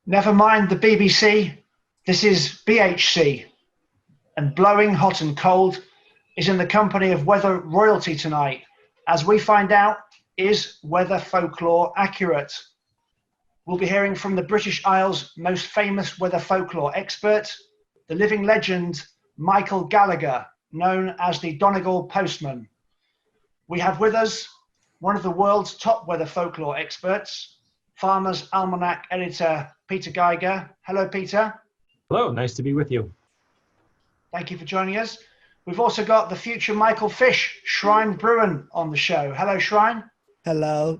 Never mind the BBC, this is BHC, and Blowing Hot and Cold is in the company of weather royalty tonight, as we find out, is weather folklore accurate? We'll be hearing from the British Isles' most famous weather folklore expert, the living legend Michael Gallagher, known as the Donegal postman. We have with us one of the world's top weather folklore experts, Farmer's Almanac editor Peter Geiger. Hello, Peter. Hello, nice to be with you. Thank you for joining us. We've also got the future Michael Fish, Shrine Bruin, on the show. Hello, Shrine. Hello.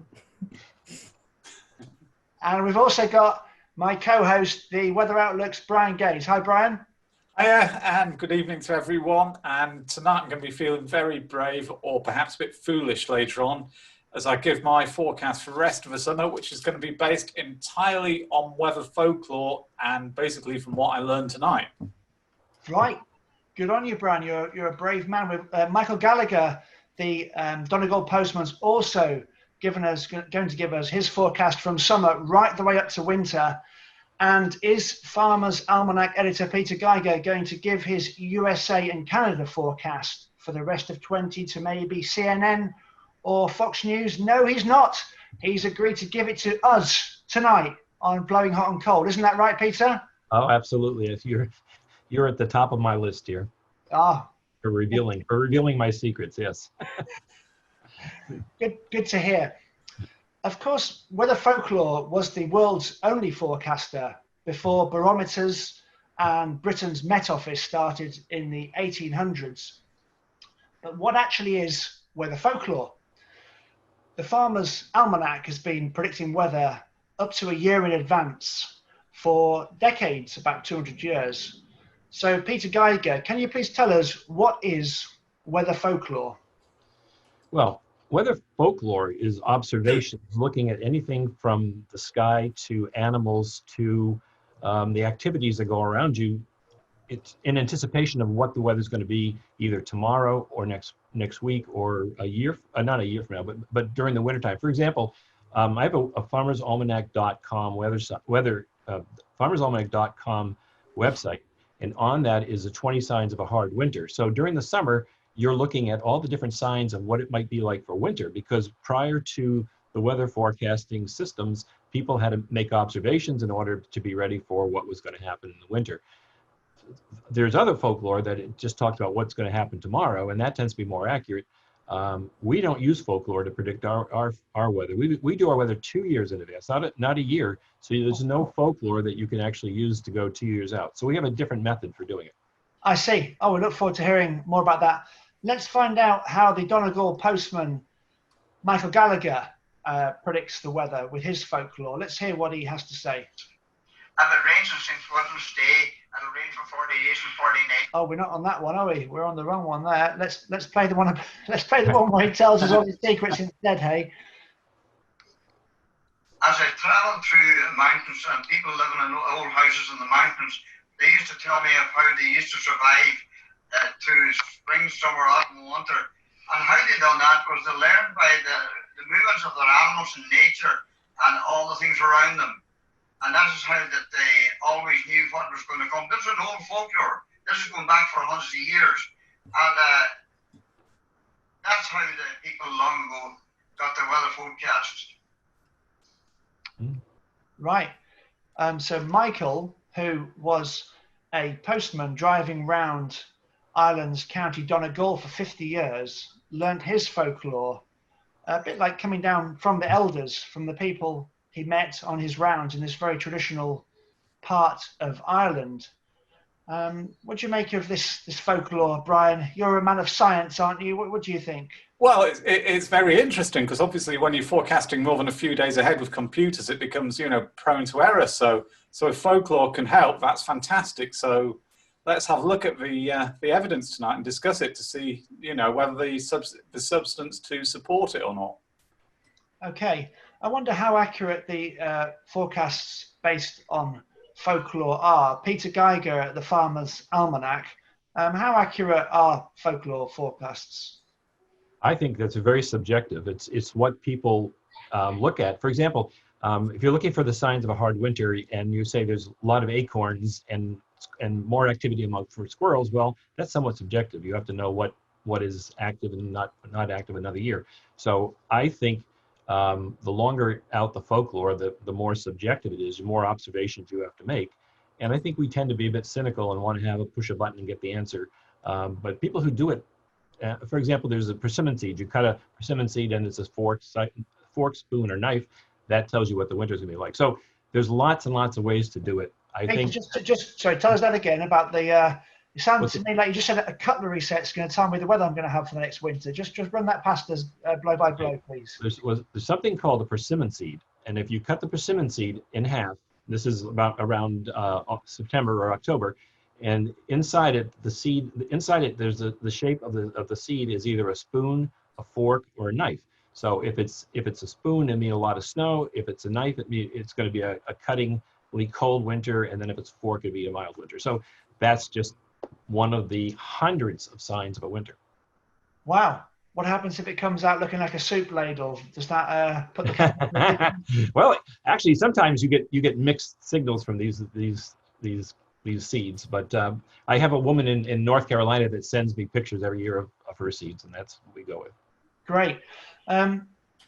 And we've also got my co-host, the Weather Outlook's Brian Gaze. Hi, Brian. Hiya, and good evening to everyone. And tonight I'm going to be feeling very brave, or perhaps a bit foolish later on, as I give my forecast for the rest of the summer, which is going to be based entirely on weather folklore and basically from what I learned tonight. Right. Good on you, Brian. You're a brave man. With Michael Gallagher, the Donegal postman's also going to give us his forecast from summer right the way up to winter. And is Farmer's Almanac editor Peter Geiger going to give his USA and Canada forecast for the rest of 20 to maybe CNN or Fox News? No, he's not. He's agreed to give it to us tonight on Blowing Hot and Cold. Isn't that right, Peter? Oh, absolutely. If you're at the top of my list here. Ah, for revealing my secrets. Yes. Good to hear. Of course, weather folklore was the world's only forecaster before barometers and Britain's Met Office started in the 1800s. But what actually is weather folklore? The Farmer's Almanac has been predicting weather up to a year in advance for decades, about 200 years. So, Peter Geiger, can you please tell us what is weather folklore? Well, weather folklore is observations, looking at anything from the sky to animals to the activities that go around you. It's in anticipation of what the weather's going to be either tomorrow or next week or a year, not a year from now, but during the wintertime. For example, I have a farmersalmanac.com farmersalmanac.com website, and on that is the 20 signs of a hard winter. So during the summer, you're looking at all the different signs of what it might be like for winter, because prior to the weather forecasting systems, people had to make observations in order to be ready for what was going to happen in the winter. There's other folklore that it just talks about what's going to happen tomorrow, and that tends to be more accurate. We don't use folklore to predict our weather. We do our weather 2 years in advance, not a year. So there's no folklore that you can actually use to go 2 years out. So we have a different method for doing it. I see. Oh, we look forward to hearing more about that. Let's find out how the Donegal postman, Michael Gallagher, predicts the weather with his folklore. Let's hear what he has to say. And it rains on St. Swithin's Day, and it'll rain for 40 days and 40 nights. Oh, we're not on that one, are we? We're on the wrong one there. Let's play the one. Let's play the one where he tells us all his secrets instead. Hey. As I travelled through the mountains and people living in old houses in the mountains, they used to tell me of how they used to survive through spring, summer, autumn, winter. And how they done that was they learned by the movements of their animals in nature and all the things around them. And that is how that they always knew what was going to come. This is an old folklore. This is going back for hundreds of years. And that's how the people long ago got their weather forecasts. Right. So Michael, who was a postman driving round Ireland's County Donegal for 50 years, learnt his folklore, a bit like coming down from the elders, from the people he met on his rounds in this very traditional part of Ireland. What do you make of this folklore, Brian? You're a man of science, aren't you? What do you think? Well, it's very interesting, because obviously when you're forecasting more than a few days ahead with computers, it becomes, prone to error. So if folklore can help, that's fantastic. So let's have a look at the evidence tonight and discuss it to see, whether the substance to support it or not. Okay. I wonder how accurate the forecasts based on folklore are. Peter Geiger at the Farmer's Almanac, how accurate are folklore forecasts? I think that's very subjective. It's what people look at. For example, If you're looking for the signs of a hard winter and you say there's a lot of acorns and more activity for squirrels, well, that's somewhat subjective. You have to know what is active and not active another year. So I think the longer out the folklore, the more subjective it is, the more observations you have to make. And I think we tend to be a bit cynical and want to push a button and get the answer. But people who do it, for example, there's a persimmon seed. You cut a persimmon seed and it's a fork, spoon, or knife. That tells you what the winter's gonna be like. So there's lots and lots of ways to do it. I think. Just sorry, tell us that again about the. It sounds to me like you just said a cutlery set's going to tell me the weather I'm going to have for the next winter. Just run that past us blow by blow, please. There's something called a persimmon seed, and if you cut the persimmon seed in half, this is around September or October, and inside it, there's the shape of the seed is either a spoon, a fork, or a knife. So if it's a spoon, it means a lot of snow. If it's a knife, it's going to be a cuttingly cold winter, and then if it's a fork, it'd be a mild winter. So that's just one of the hundreds of signs of a winter. Wow. What happens if it comes out looking like a soup ladle? Does that put the Well, actually, sometimes you get mixed signals from these seeds. But I have a woman in North Carolina that sends me pictures every year of her seeds, and that's what we go with. Great.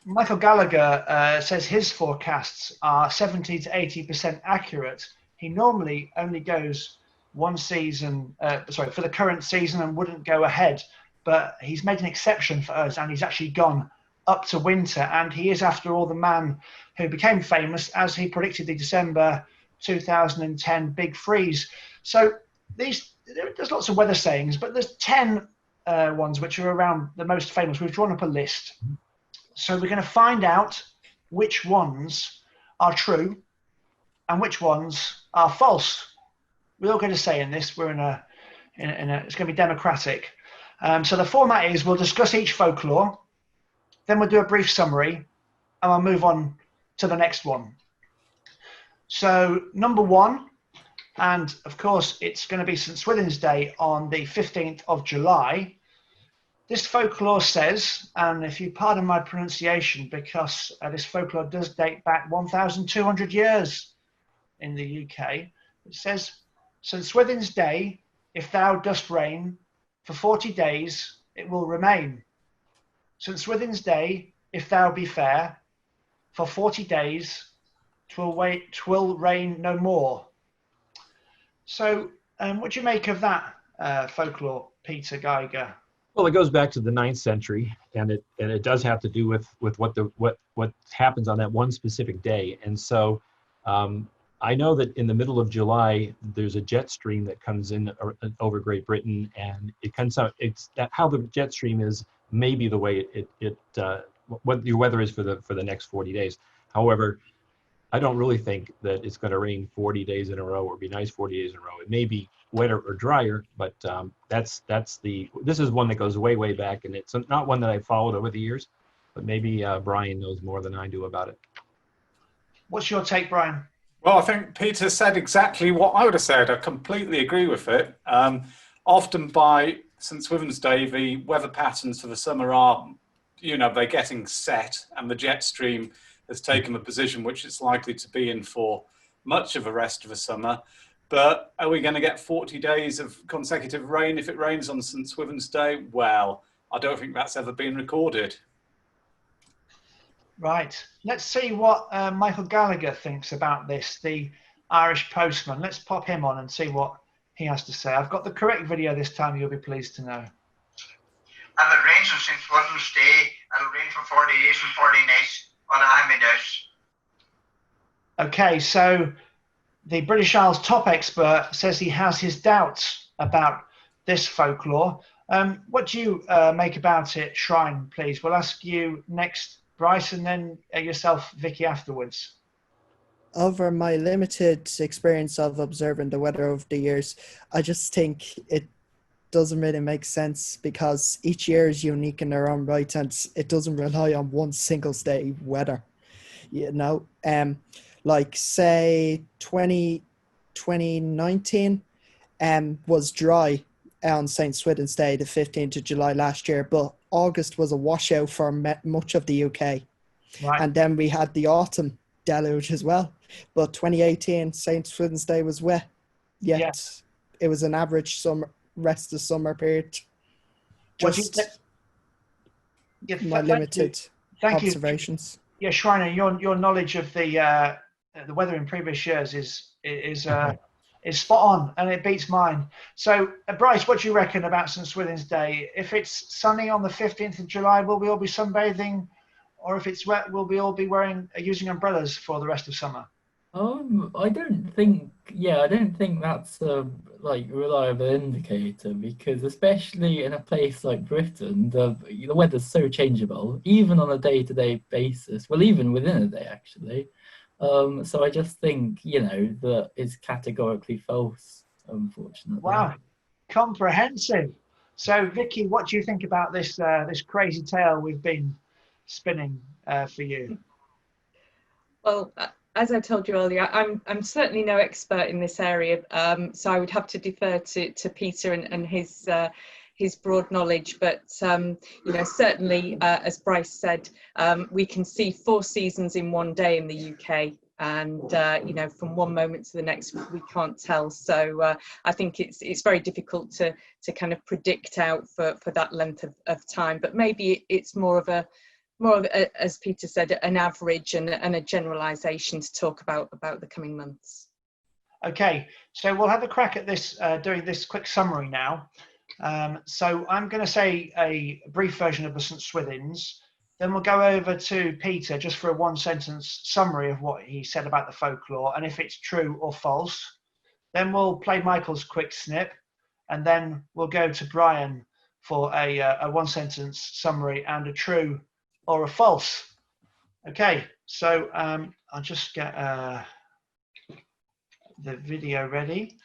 Michael Gallagher says his forecasts are 70 to 80% accurate. He normally only goes one season, for the current season, and wouldn't go ahead. But he's made an exception for us, and he's actually gone up to winter. And he is, after all, the man who became famous as he predicted the December 2010 big freeze. So there's lots of weather sayings, but there's 10 ones which are around the most famous. We've drawn up a list. So we're going to find out which ones are true and which ones are false. We all get a say in this. We're in a it's going to be democratic. So the format is we'll discuss each folklore, then we'll do a brief summary, and I'll move on to the next one. So number one, and of course it's going to be St. Swithin's Day on the 15th of July. This folklore says, and if you pardon my pronunciation, because this folklore does date back 1,200 years in the UK, it says, St. Swithin's Day, if thou dost reign, for 40 days it will remain. St. Swithin's Day, if thou be fair, for 40 days 'twill rain no more. So what do you make of that folklore, Peter Geiger? Well, it goes back to the 9th century, and it does have to do with what happens on that one specific day. And so I know that in the middle of July, there's a jet stream that comes in over Great Britain, and it comes out. It's how the jet stream is maybe the way what your weather is for the next 40 days. However, I don't really think that it's going to rain 40 days in a row or be nice 40 days in a row. It may be wetter or drier, but this is one that goes way back, and it's not one that I've followed over the years. But maybe Brian knows more than I do about it. What's your take, Brian? Well, I think Peter said exactly what I would have said. I completely agree with it. Often by St. Swithin's Day, the weather patterns for the summer are, they're getting set, and the jet stream has taken the position which it's likely to be in for much of the rest of the summer. But are we going to get 40 days of consecutive rain if it rains on St. Swithin's Day? Well, I don't think that's ever been recorded. Right. Let's see what Michael Gallagher thinks about this, the Irish postman. Let's pop him on and see what he has to say. I've got the correct video this time, you'll be pleased to know. And it rains on St. Swithin's Day. It'll rain for 40 days and 40 nights on a high days. Okay, so the British Isles top expert says he has his doubts about this folklore. What do you make about it, Shrine, please? We'll ask you next, Bryce, and then yourself, Vicky, afterwards. Over my limited experience of observing the weather over the years, I just think it doesn't really make sense because each year is unique in their own right, and it doesn't rely on one single day weather. Like say 2019 was dry on St. Swithin's Day, the 15th of July last year, but August was a washout for much of the UK. Right. And then we had the autumn deluge as well. But 2018 St. Swithin's Day was wet, yet Yeah. it was an average summer rest of summer period. What do you Just think? Yeah, my limited Thank you. observations. Yeah, Shriner, your knowledge of the weather in previous years is spot on, and it beats mine. So, Bryce, what do you reckon about St. Swithin's Day? If it's sunny on the 15th of July, will we all be sunbathing, or if it's wet, will we all be using umbrellas for the rest of summer? I don't think, I don't think that's a reliable indicator, because especially in a place like Britain, the weather's so changeable, even on a day-to-day basis. Well, even within a day, actually. So I just think, that it's categorically false, unfortunately. Wow, comprehensive. So, Vicky, what do you think about this this crazy tale we've been spinning for you? Well, as I told you earlier, I'm certainly no expert in this area, so I would have to defer to Peter and his broad knowledge. But certainly, as Bryce said, we can see 4 seasons in one day in the UK, and from one moment to the next, we can't tell. So I think it's very difficult to kind of predict out for that length of time. But maybe it's more of, as Peter said, an average and a generalisation to talk about the coming months. Okay, so we'll have a crack at this, doing this quick summary now. So I'm going to say a brief version of the St. Swithins, then we'll go over to Peter just for a 1-sentence summary of what he said about the folklore and if it's true or false. Then we'll play Michael's quick snip, and then we'll go to Brian for a 1-sentence summary and a true or a false. Okay, so I'll just get the video ready.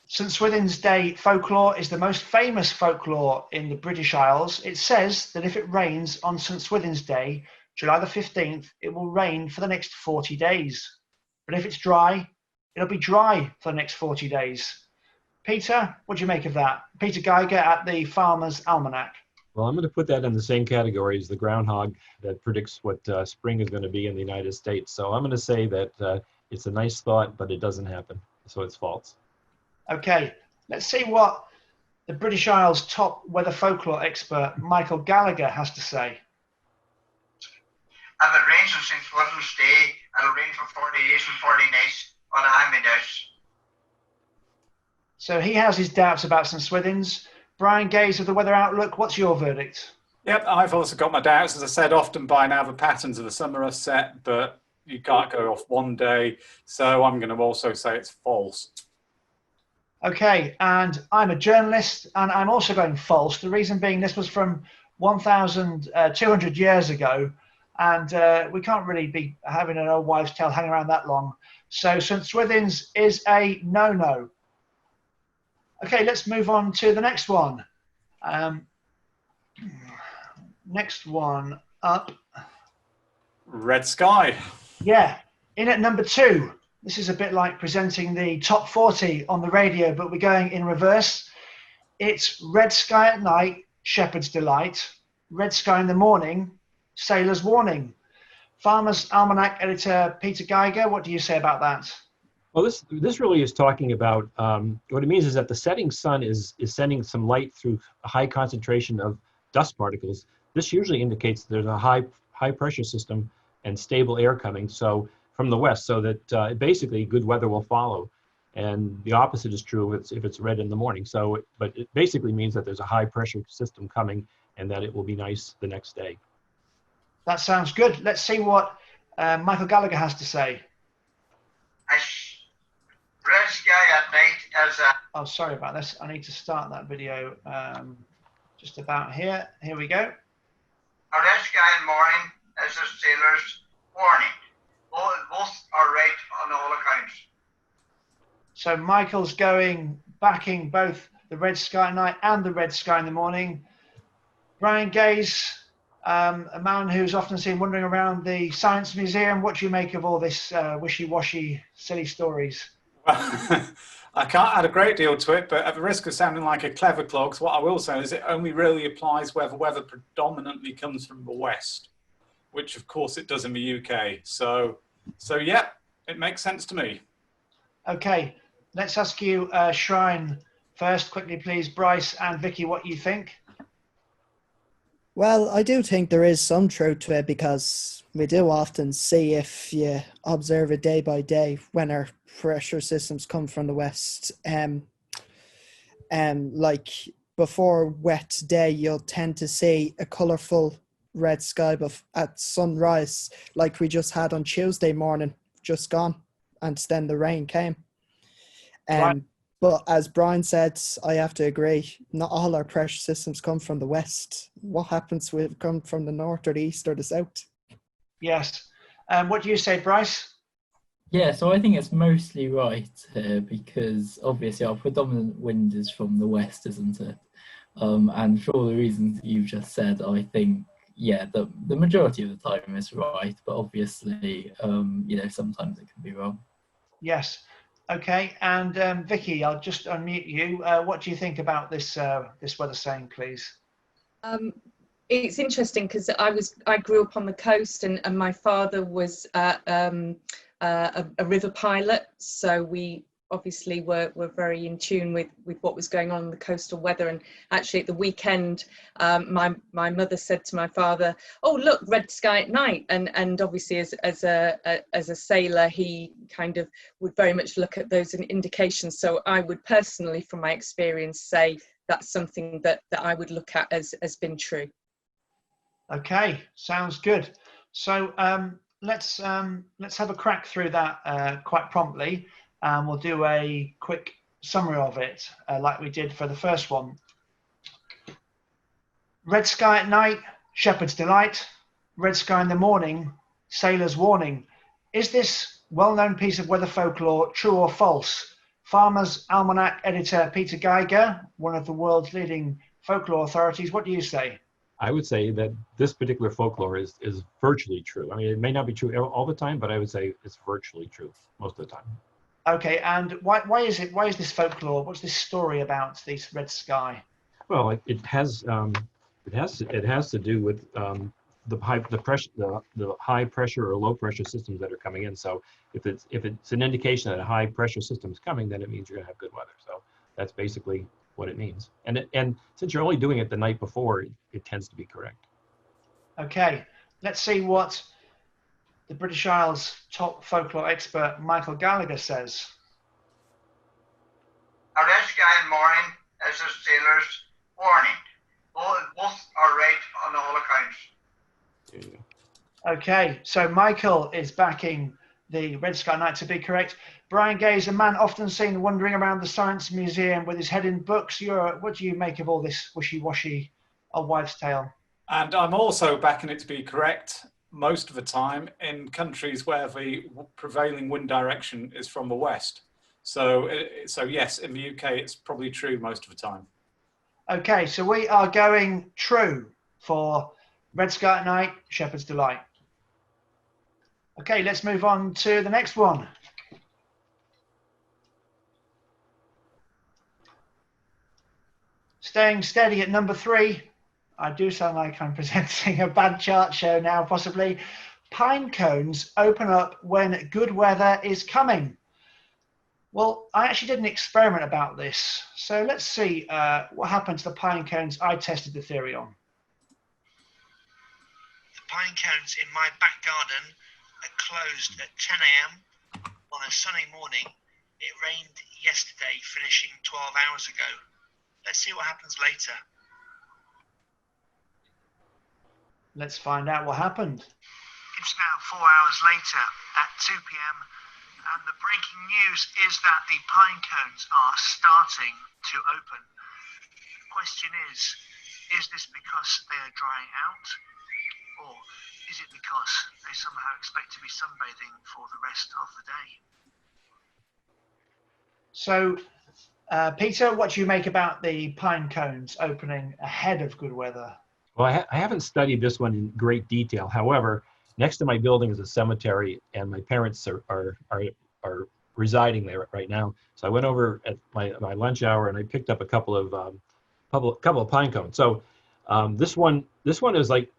St. Swithin's Day folklore is the most famous folklore in the British Isles. It says that if it rains on St. Swithin's Day, July the 15th, it will rain for the next 40 days. But if it's dry, it'll be dry for the next 40 days. Peter, what do you make of that? Peter Geiger at the Farmer's Almanac. Well, I'm going to put that in the same category as the groundhog that predicts what spring is going to be in the United States. So I'm going to say that it's a nice thought, but it doesn't happen. So it's false. Okay, let's see what the British Isles' top weather folklore expert, Michael Gallagher, has to say. If it rains on St. Swithin's Day, it'll rain for 40 days and 40 nights, but I'm in this. So he has his doubts about St. Swithin's. Brian Gaze of the Weather Outlook, what's your verdict? Yep, I've also got my doubts. As I said, often by now the patterns of the summer are set, but you can't go off one day. So I'm going to also say it's false. Okay, and I'm a journalist, and I'm also going false. The reason being this was from 1,200 years ago, and we can't really be having an old wives' tale hanging around that long. So St. Swithin's is a no-no. Okay, let's move on to the next one. Next one up. Red sky. Yeah, in at number 2. This is a bit like presenting the top 40 on the radio, but we're going in reverse. It's red sky at night, shepherd's delight. Red sky in the morning, sailor's warning. Farmer's Almanac editor Peter Geiger, what do you say about that? Well, this really is talking about what it means is that the setting sun is sending some light through a high concentration of dust particles. This usually indicates there's a high pressure system and stable air coming from the west, so that basically good weather will follow. And the opposite is true if it's red in the morning. But it basically means that there's a high pressure system coming and that it will be nice the next day. That sounds good. Let's see what Michael Gallagher has to say. Red sky at night as a... Oh, sorry about this. I need to start that video just about here. Here we go. A red sky in morning is a sailor's warning. Both are right on all accounts. So Michael's backing both the red sky at night and the red sky in the morning. Brian Gaze, a man who's often seen wandering around the Science Museum. What do you make of all this wishy-washy, silly stories? I can't add a great deal to it, but at the risk of sounding like a clever clogs, what I will say is it only really applies where the weather predominantly comes from the west, which of course it does in the UK. So yeah, it makes sense to me. Okay, let's ask you, Shrine, first, quickly, please, Bryce and Vicky, what you think. Well, I do think there is some truth to it because we do often see, if you observe it day by day, when our pressure systems come from the west, like before wet day, you'll tend to see a colourful red sky at sunrise, like we just had on Tuesday morning, just gone, and then the rain came. Right. But as Brian said, I have to agree, not all our pressure systems come from the west. What happens when it come from the north or the east or the south? Yes. What do you say, Bryce? Yeah, so I think it's mostly right here because obviously our predominant wind is from the west, isn't it? And for all the reasons you've just said, I think, yeah, the majority of the time is right, but obviously, sometimes it can be wrong. Yes. Okay, and Vicky, I'll just unmute you. What do you think about this this weather saying, please? It's interesting because I grew up on the coast, and my father was a river pilot, so we obviously were very in tune with what was going on in the coastal weather. And actually at the weekend, my mother said to my father, "Oh, look, red sky at night." And obviously as a sailor, he kind of would very much look at those indications. So I would personally, from my experience, say that's something that I would look at as been true. Okay, sounds good. So let's have a crack through that quite promptly. We'll do a quick summary of it, like we did for the first one. Red sky at night, shepherd's delight. Red sky in the morning, sailor's warning. Is this well-known piece of weather folklore true or false? Farmer's Almanac editor Peter Geiger, one of the world's leading folklore authorities, what do you say? I would say that this particular folklore is virtually true. I mean, it may not be true all the time, but I would say it's virtually true most of the time. Okay, and why is this folklore? What's this story about this red sky? Well, it has to do with the high pressure or low pressure systems that are coming in. So if it's an indication that a high pressure system is coming, then it means you're going to have good weather. So that's basically what it means. And since you're only doing it the night before, it tends to be correct. Okay, let's see what the British Isles top folklore expert Michael Gallagher says. A red sky in morning is a sailor's warning. Both are right on all accounts. There you go. Okay, so Michael is backing the red sky night to be correct. Brian Gay is a man often seen wandering around the Science Museum with his head in books. What do you make of all this wishy-washy old wives' tale? And I'm also backing it to be correct most of the time in countries where the prevailing wind direction is from the west. So yes, in the UK, it's probably true most of the time. Okay, so we are going true for red sky at night, shepherd's delight. Okay, let's move on to the next one. Staying steady at number 3. I do sound like I'm presenting a bad chart show now, possibly. Pine cones open up when good weather is coming. Well, I actually did an experiment about this. So let's see what happened to the pine cones I tested the theory on. The pine cones in my back garden are closed at 10 a.m. on a sunny morning. It rained yesterday, finishing 12 hours ago. Let's see what happens later. Let's find out what happened. It's now 4 hours later at 2 p.m. and the breaking news is that the pine cones are starting to open. The question is this because they are drying out, or is it because they somehow expect to be sunbathing for the rest of the day? So, Peter, what do you make about the pine cones opening ahead of good weather? Well, I haven't studied this one in great detail. However, next to my building is a cemetery, and my parents are residing there right now. So I went over at my lunch hour and I picked up a couple of pine cones. So this one is like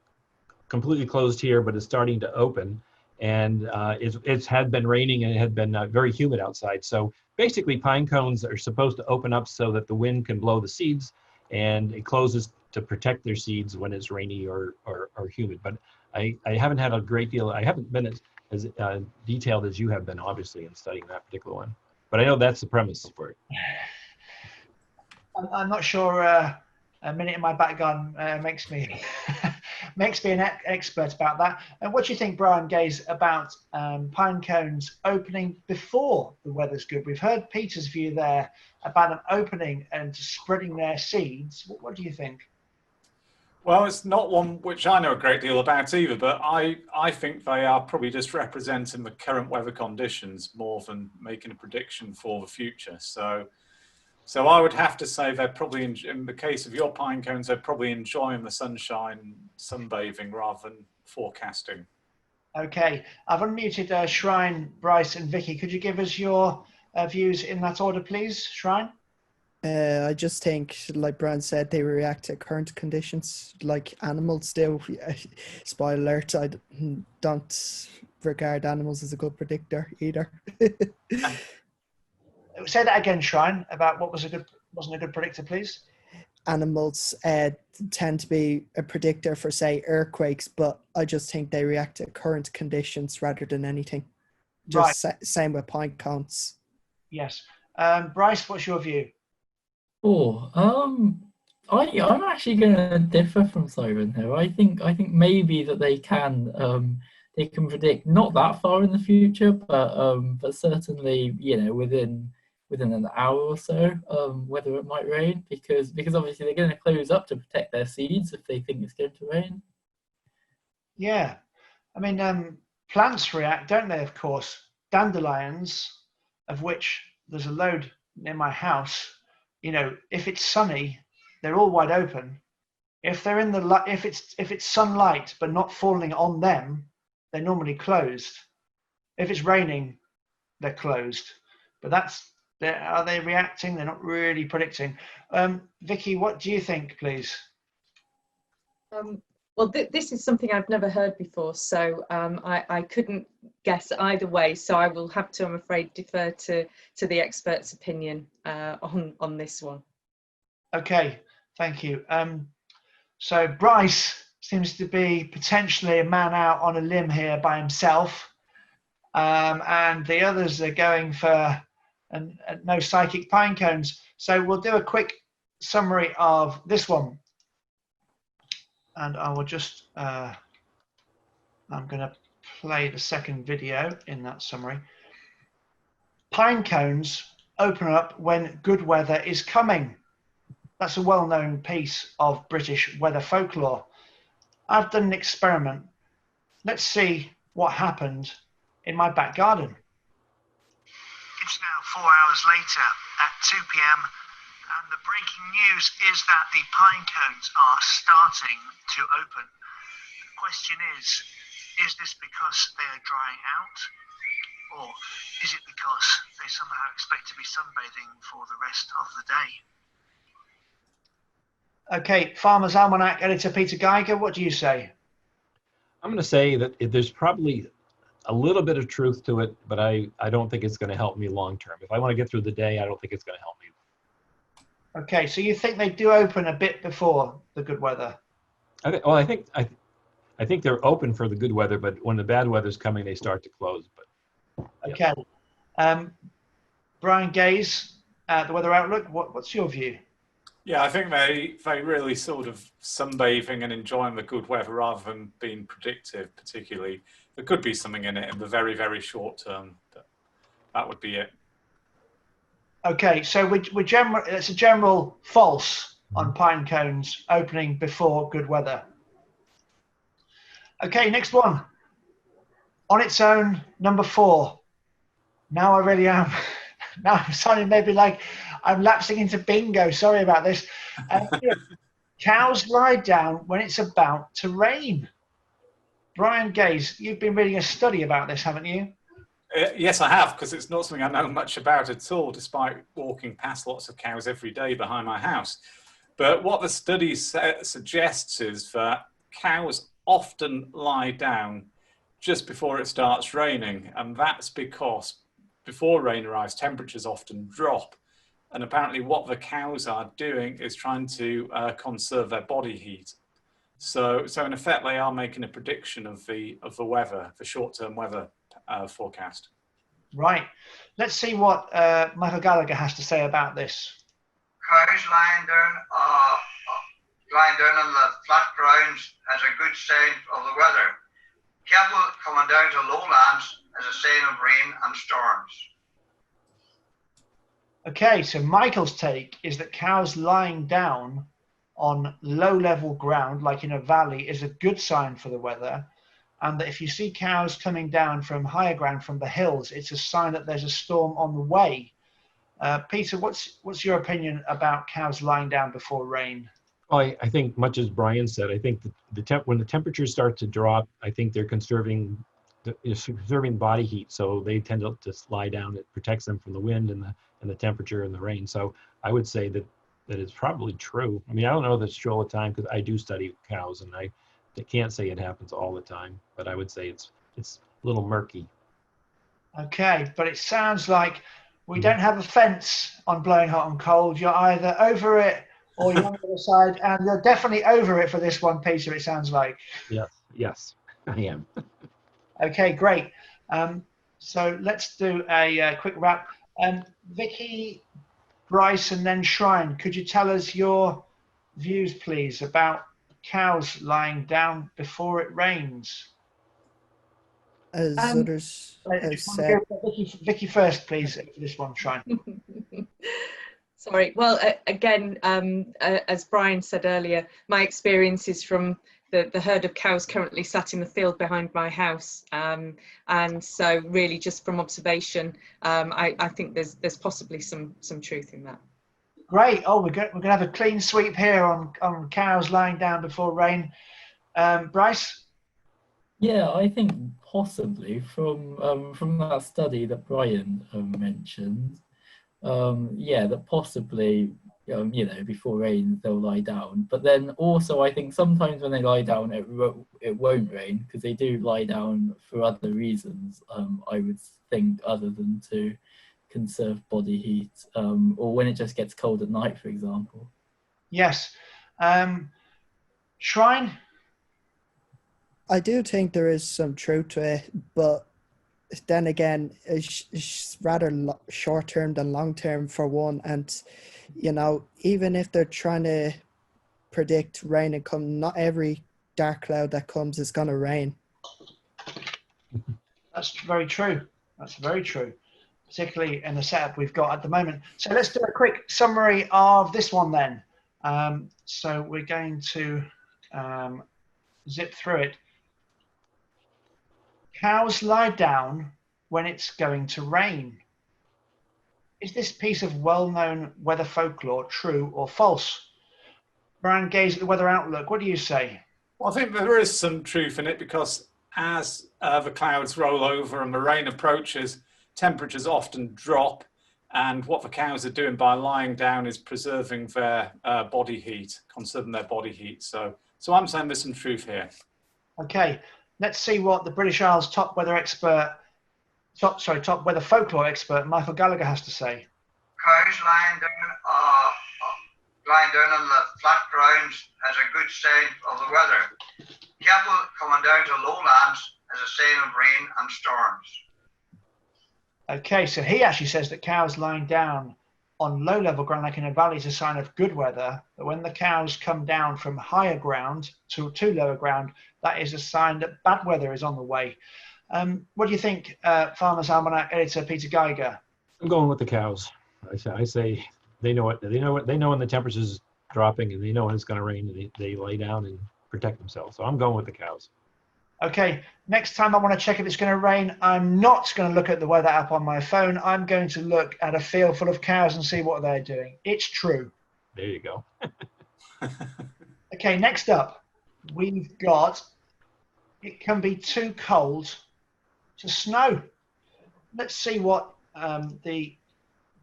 completely closed here, but it's starting to open. And it's had been raining and it had been very humid outside. So basically pine cones are supposed to open up so that the wind can blow the seeds, and it closes to protect their seeds when it's rainy or humid. But I haven't had a great deal, I haven't been as detailed as you have been, obviously, in studying that particular one. But I know that's the premise for it. I'm not sure a minute in my back garden makes me makes me an expert about that. And what do you think, Brian Gaze, about pine cones opening before the weather's good? We've heard Peter's view there about them opening and spreading their seeds. What do you think? Well, it's not one which I know a great deal about either, but I think they are probably just representing the current weather conditions more than making a prediction for the future. So I would have to say they're probably, in the case of your pine cones, they're probably enjoying the sunshine, sunbathing rather than forecasting. Okay, I've unmuted Shrine, Bryce and Vicky. Could you give us your views in that order, please, Shrine? I just think, like Brian said, they react to current conditions like animals do. Spoiler alert, I don't regard animals as a good predictor either. Say that again, Shrine, about what wasn't a good predictor, please. Animals tend to be a predictor for, say, earthquakes, but I just think they react to current conditions rather than anything. Just Right. Same with pine cones. Yes. Bryce, what's your view? I'm actually going to differ from Simon here. I think maybe that they can predict not that far in the future, but certainly, you know, within an hour or so, whether it might rain, because obviously they're going to close up to protect their seeds if they think it's going to rain. Yeah, I mean, plants react, don't they? Of course, dandelions, of which there's a load near my house. You know, if it's sunny, they're all wide open. If they're in the if it's sunlight but not falling on them, they're normally closed. If it's raining, they're closed. But are they reacting? They're not really predicting. Vicky, what do you think, please? Well, this is something I've never heard before, so I couldn't guess either way. So I will have to, I'm afraid, defer to the expert's opinion on this one. Okay, thank you. So Bryce seems to be potentially a man out on a limb here by himself, and the others are going for no psychic pine cones. So we'll do a quick summary of this one. And I will just, I'm going to play the second video in that summary. Pine cones open up when good weather is coming. That's a well-known piece of British weather folklore. I've done an experiment. Let's see what happened in my back garden. It's now 4 hours later at 2 p.m. and the breaking news is that the pine cones are starting to open. The question is this because they are drying out, or is it because they somehow expect to be sunbathing for the rest of the day? Okay, Farmer's Almanac editor Peter Geiger, what do you say? I'm going to say that there's probably a little bit of truth to it, but I don't think it's going to help me long term. If I want to get through the day, I don't think it's going to help me. Okay, so you think they do open a bit before the good weather? I think they're open for the good weather, but when the bad weather's coming, they start to close. But yeah. Okay, Brian Gaze, the Weather Outlook. What's your view? Yeah, I think they really sort of sunbathing and enjoying the good weather rather than being predictive. Particularly, there could be something in it in the very, very short term. That would be it. Okay, so it's a general false on pine cones opening before good weather. Okay, next one. On its own, number 4. Now I really am. Now I'm sounding maybe like I'm lapsing into bingo. Sorry about this. Cows lie down when it's about to rain. Brian Gaze, you've been reading a study about this, haven't you? Yes, I have, because it's not something I know much about at all, despite walking past lots of cows every day behind my house. But what the study suggests is that cows often lie down just before it starts raining, and that's because before rain arrives, temperatures often drop. And apparently what the cows are doing is trying to conserve their body heat. So in effect, they are making a prediction of the weather, the short-term weather forecast. Right. Let's see what Michael Gallagher has to say about this. Cows lying down on the flat grounds as a good sign of the weather. Cattle coming down to lowlands as a sign of rain and storms. Okay, so Michael's take is that cows lying down on low-level ground, like in a valley, is a good sign for the weather, and that if you see cows coming down from higher ground, from the hills, it's a sign that there's a storm on the way. Peter, what's your opinion about cows lying down before rain? I think much as Brian said, I think when the temperatures start to drop, I think they're conserving body heat, so they tend to just lie down. It protects them from the wind and the temperature and the rain. So I would say that it's probably true. I mean, I don't know that it's true all the time because I do study cows, and I can't say it happens all the time, but I would say it's a little murky. Okay, but it sounds like we don't have a fence on blowing hot and cold. You're either over it or you're on the other side, and you're definitely over it for this one, Peter, it sounds like. Yes, I am. Okay, great. So let's do a quick wrap. Vicky, Bryce, and then Shrine, could you tell us your views, please, about cows lying down before it rains? As others have said. Vicky first, please, for this one, Shrine. Sorry. Well, again, as Brian said earlier, my experience is from the herd of cows currently sat in the field behind my house, and so really just from observation, I think there's possibly some truth in that. Great. Oh, we're gonna have a clean sweep here on cows lying down before rain. Bryce? Yeah, I think possibly from that study that Brian mentioned. That possibly, before rain they'll lie down. But then also I think sometimes when they lie down, it won't rain because they do lie down for other reasons. I would think other than to conserve body heat, or when it just gets cold at night, for example. Yes. Shrine? I do think there is some truth to it, but then again, it's rather short-term than long-term for one. And, even if they're trying to predict rain and come, not every dark cloud that comes is going to rain. That's very true. That's very true, particularly in the setup we've got at the moment. So let's do a quick summary of this one then. So we're going to zip through it. Cows lie down when it's going to rain. Is this piece of well-known weather folklore true or false? Brian, gaze at the weather outlook. What do you say? Well, I think there is some truth in it because as the clouds roll over and the rain approaches, temperatures often drop, and what the cows are doing by lying down is preserving their body heat, conserving their body heat. So I'm saying there's some truth here. Okay. Let's see what the British Isles top weather folklore expert Michael Gallagher has to say. Cows lying down on the flat grounds as a good sign of the weather. Cattle coming down to lowlands as a sign of rain and storms. Okay, so he actually says that cows lying down on low-level ground, like in a valley, is a sign of good weather. But when the cows come down from higher ground to lower ground, that is a sign that bad weather is on the way. What do you think, Farmers Almanac editor Peter Geiger? I'm going with the cows. I say they know it. They know when the temperature's dropping, and they know when it's going to rain, and they lay down and protect themselves. So I'm going with the cows. Okay, next time I want to check if it's going to rain, I'm not going to look at the weather app on my phone. I'm going to look at a field full of cows and see what they're doing. It's true. There you go. Okay, next up, we've got, it can be too cold to snow. let's see what the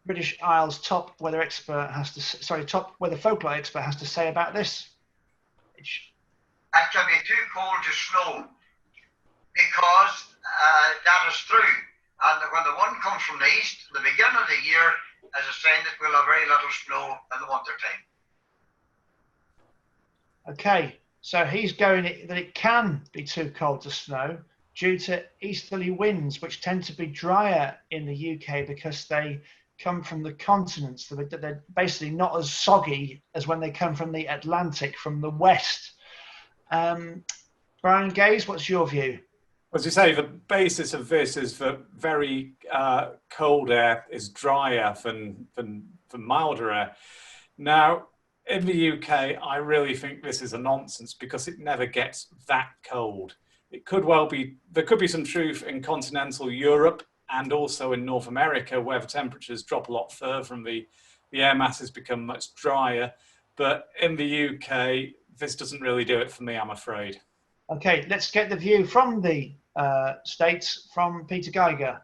British Isles top weather expert has to top weather folklore expert has to say about this. It can be too cold to snow because that is true. And when the wind comes from the east, the beginning of the year is a sign that we'll have very little snow in the winter time. Okay, so he's going that it can be too cold to snow due to easterly winds, which tend to be drier in the UK because they come from the continents. They're basically not as soggy as when they come from the Atlantic, from the west. Brian Gaze, what's your view? As you say, the basis of this is that very cold air is drier than milder air. Now, in the UK, I really think this is a nonsense because it never gets that cold. It could well be, there could be some truth in continental Europe and also in North America where the temperatures drop a lot further and the air masses become much drier. But in the UK, this doesn't really do it for me, I'm afraid. Okay, let's get the view from the States from Peter Gallagher.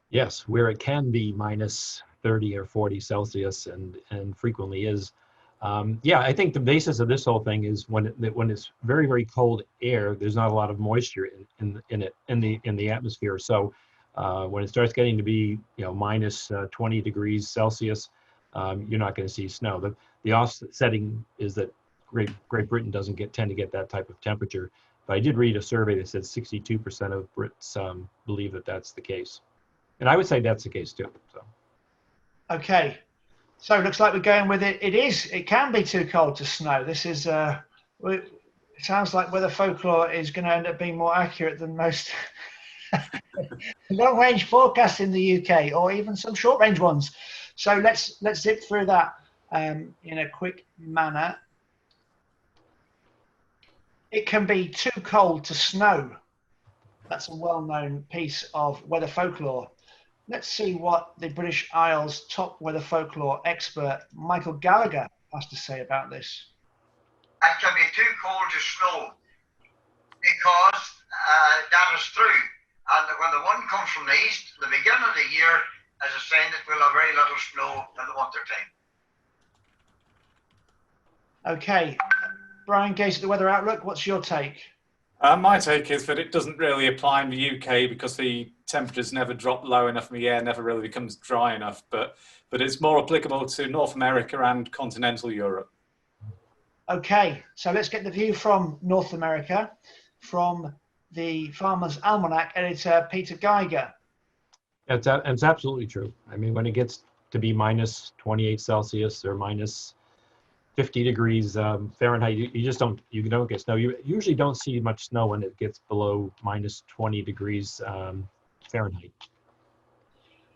Yes, where it can be minus 30 or 40 Celsius and frequently is. Yeah, I think the basis of this whole thing is when it's very, very cold air, there's not a lot of moisture in the atmosphere. So when it starts getting to be minus 20 degrees Celsius, you're not going to see snow. The offsetting is that Great Britain doesn't tend to get that type of temperature. But I did read a survey that said 62% of Brits believe that that's the case, and I would say that's the case too. So. Okay. So it looks like we're going with it. It can be too cold to snow. This is, it sounds like weather folklore is going to end up being more accurate than most long-range forecasts in the UK, or even some short-range ones. So let's zip through that in a quick manner. It can be too cold to snow. That's a well-known piece of weather folklore. Let's see what the British Isles top weather folklore expert Michael Gallagher has to say about this. It can be too cold to snow because that is true. And when the wind comes from the east, the beginning of the year is a sign that we'll have very little snow in the winter time. Okay, Brian Gaze at the Weather Outlook, what's your take? My take is that it doesn't really apply in the UK because the temperatures never drop low enough and the air never really becomes dry enough, but it's more applicable to North America and continental Europe. Okay, so let's get the view from North America, from the Farmer's Almanac editor, Peter Geiger. It's absolutely true. I mean, when it gets to be minus 28 Celsius or minus 50 degrees Fahrenheit, you don't get snow. You usually don't see much snow when it gets below minus 20 degrees Fahrenheit.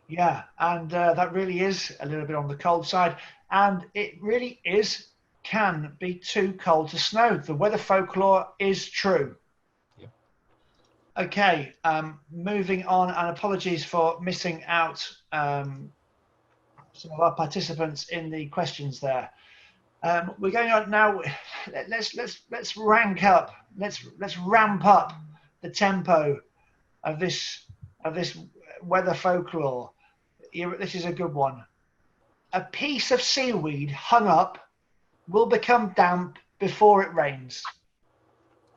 Yeah, and that really is a little bit on the cold side, and it really can be too cold to snow. The weather folklore is true. Yeah. Okay, moving on, and apologies for missing out some of our participants in the questions there. We're going on now. Let's rank up. Let's ramp up the tempo of this weather folklore. This is a good one. A piece of seaweed hung up will become damp before it rains.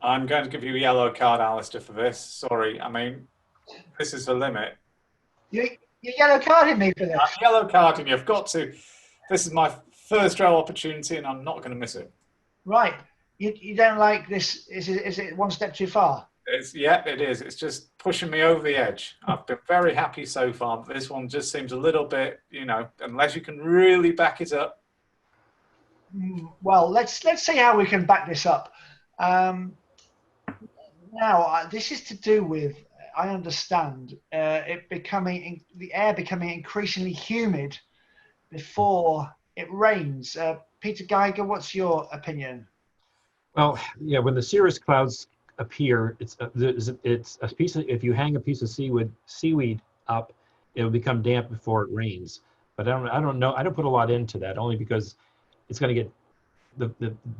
I'm going to give you a yellow card, Alistair, for this. Sorry, I mean, this is the limit. You're yellow carding me for this. I'm yellow carding you. I've got to. This is my first row opportunity, and I'm not going to miss it. Right. You don't like this? Is it one step too far? Yeah, it is. It's just pushing me over the edge. I've been very happy so far, but this one just seems a little bit, unless you can really back it up. Well, let's see how we can back this up. Now, this is to do with, I understand, the air becoming increasingly humid before it rains. Peter Geiger, what's your opinion? Well, yeah, when the cirrus clouds appear, it's a piece of, if you hang a piece of seaweed up, it'll become damp before it rains. But I don't know. I don't put a lot into that, only because it's going to get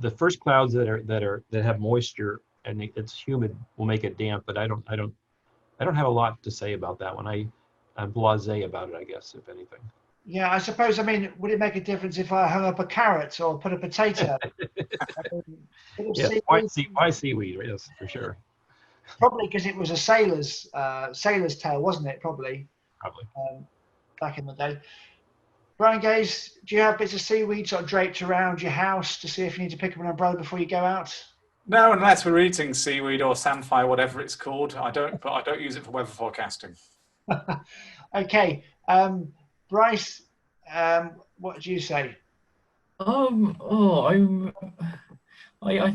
the first clouds that have moisture and it's humid will make it damp. But I don't have a lot to say about that one. I'm blasé about it, I guess, if anything. Yeah, I suppose. I mean, would it make a difference if I hung up a carrot or put a potato? I mean, bit of Yes, seaweed, why seaweed? Yes, for sure. probably because it was a sailor's tale, wasn't it? Probably Probably. back in the day. Brian Gaze, do you have bits of seaweed sort of draped around your house to see if you need to pick up an umbrella before you go out? No, unless we're eating seaweed or samphire, whatever it's called. I don't use it for weather forecasting. Okay, Bryce, what do you say? I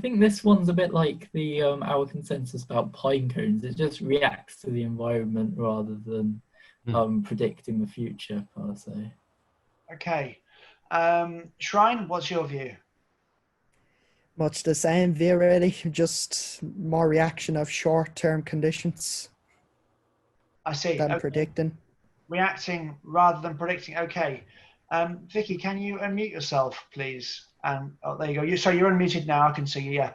think this one's a bit like the our consensus about pine cones. It just reacts to the environment rather than predicting the future per se. Okay, Shrine, what's your view? Much the same view, really. Just more reaction of short-term conditions I see. than Okay. predicting. Reacting rather than predicting. Okay, Vicky, can you unmute yourself, please? Oh, there you go. So you're unmuted now. I can see you. Yeah.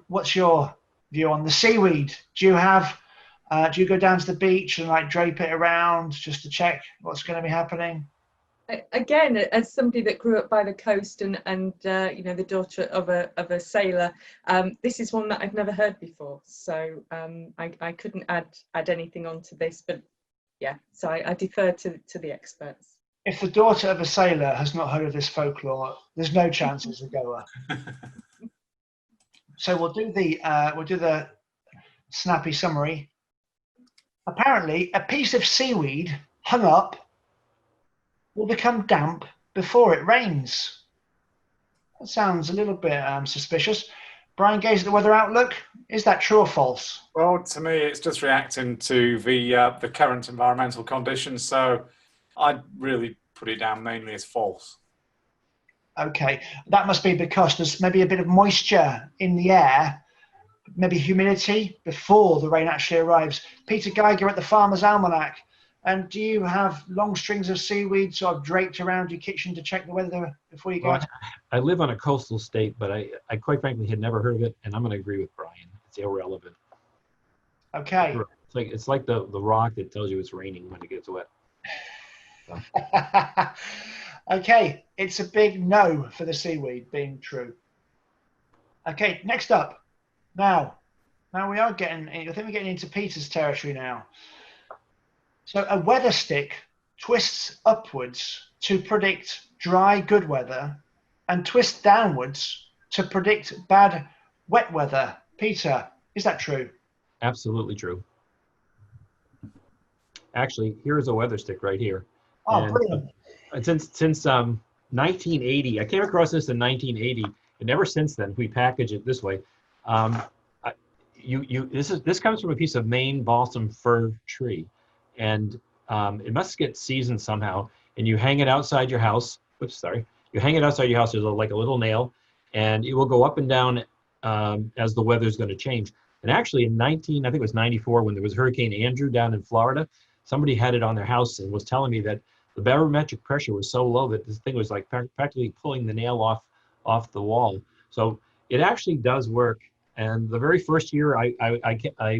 What's your view on the seaweed? Do you go down to the beach and like drape it around just to check what's going to be happening? Again, as somebody that grew up by the coast and you know, the daughter of a sailor, this is one that I've never heard before. So I couldn't add anything onto this, but yeah, so I defer to the experts. If the daughter of a sailor has not heard of this folklore, there's no chance it's a goer. So we'll do the snappy summary. Apparently, a piece of seaweed hung up will become damp before it rains. That sounds a little bit suspicious. Brian Gaze at the Weather Outlook. Is that true or false? Well, to me, it's just reacting to the current environmental conditions. So I'd really put it down mainly as false. Okay, that must be because there's maybe a bit of moisture in the air, maybe humidity before the rain actually arrives. Peter Geiger at the Farmer's Almanac. And do you have long strings of seaweed sort of draped around your kitchen to check the weather before you go? Well, I live on a coastal state, but I quite frankly had never heard of it, and I'm going to agree with Brian. It's irrelevant. Okay. It's like the rock that tells you it's raining when it gets wet. So. Okay, it's a big no for the seaweed being true. Okay, next up. Now we are getting, I think we're getting into Peter's territory now. So a weather stick twists upwards to predict dry, good weather and twists downwards to predict bad, wet weather. Peter, is that true? Absolutely true. Actually, here is a weather stick right here. Oh, and, brilliant. Since 1980, I came across this in 1980, and ever since then, we package it this way. This comes from a piece of Maine balsam fir tree. And it must get seasoned somehow, and you hang it outside your house. Oops, sorry. You hang it outside your house. There's like a little nail, and it will go up and down as the weather's going to change. And actually, in I think it was 94, when there was Hurricane Andrew down in Florida, somebody had it on their house and was telling me that the barometric pressure was so low that this thing was like practically pulling the nail off the wall. So it actually does work. And the very first year I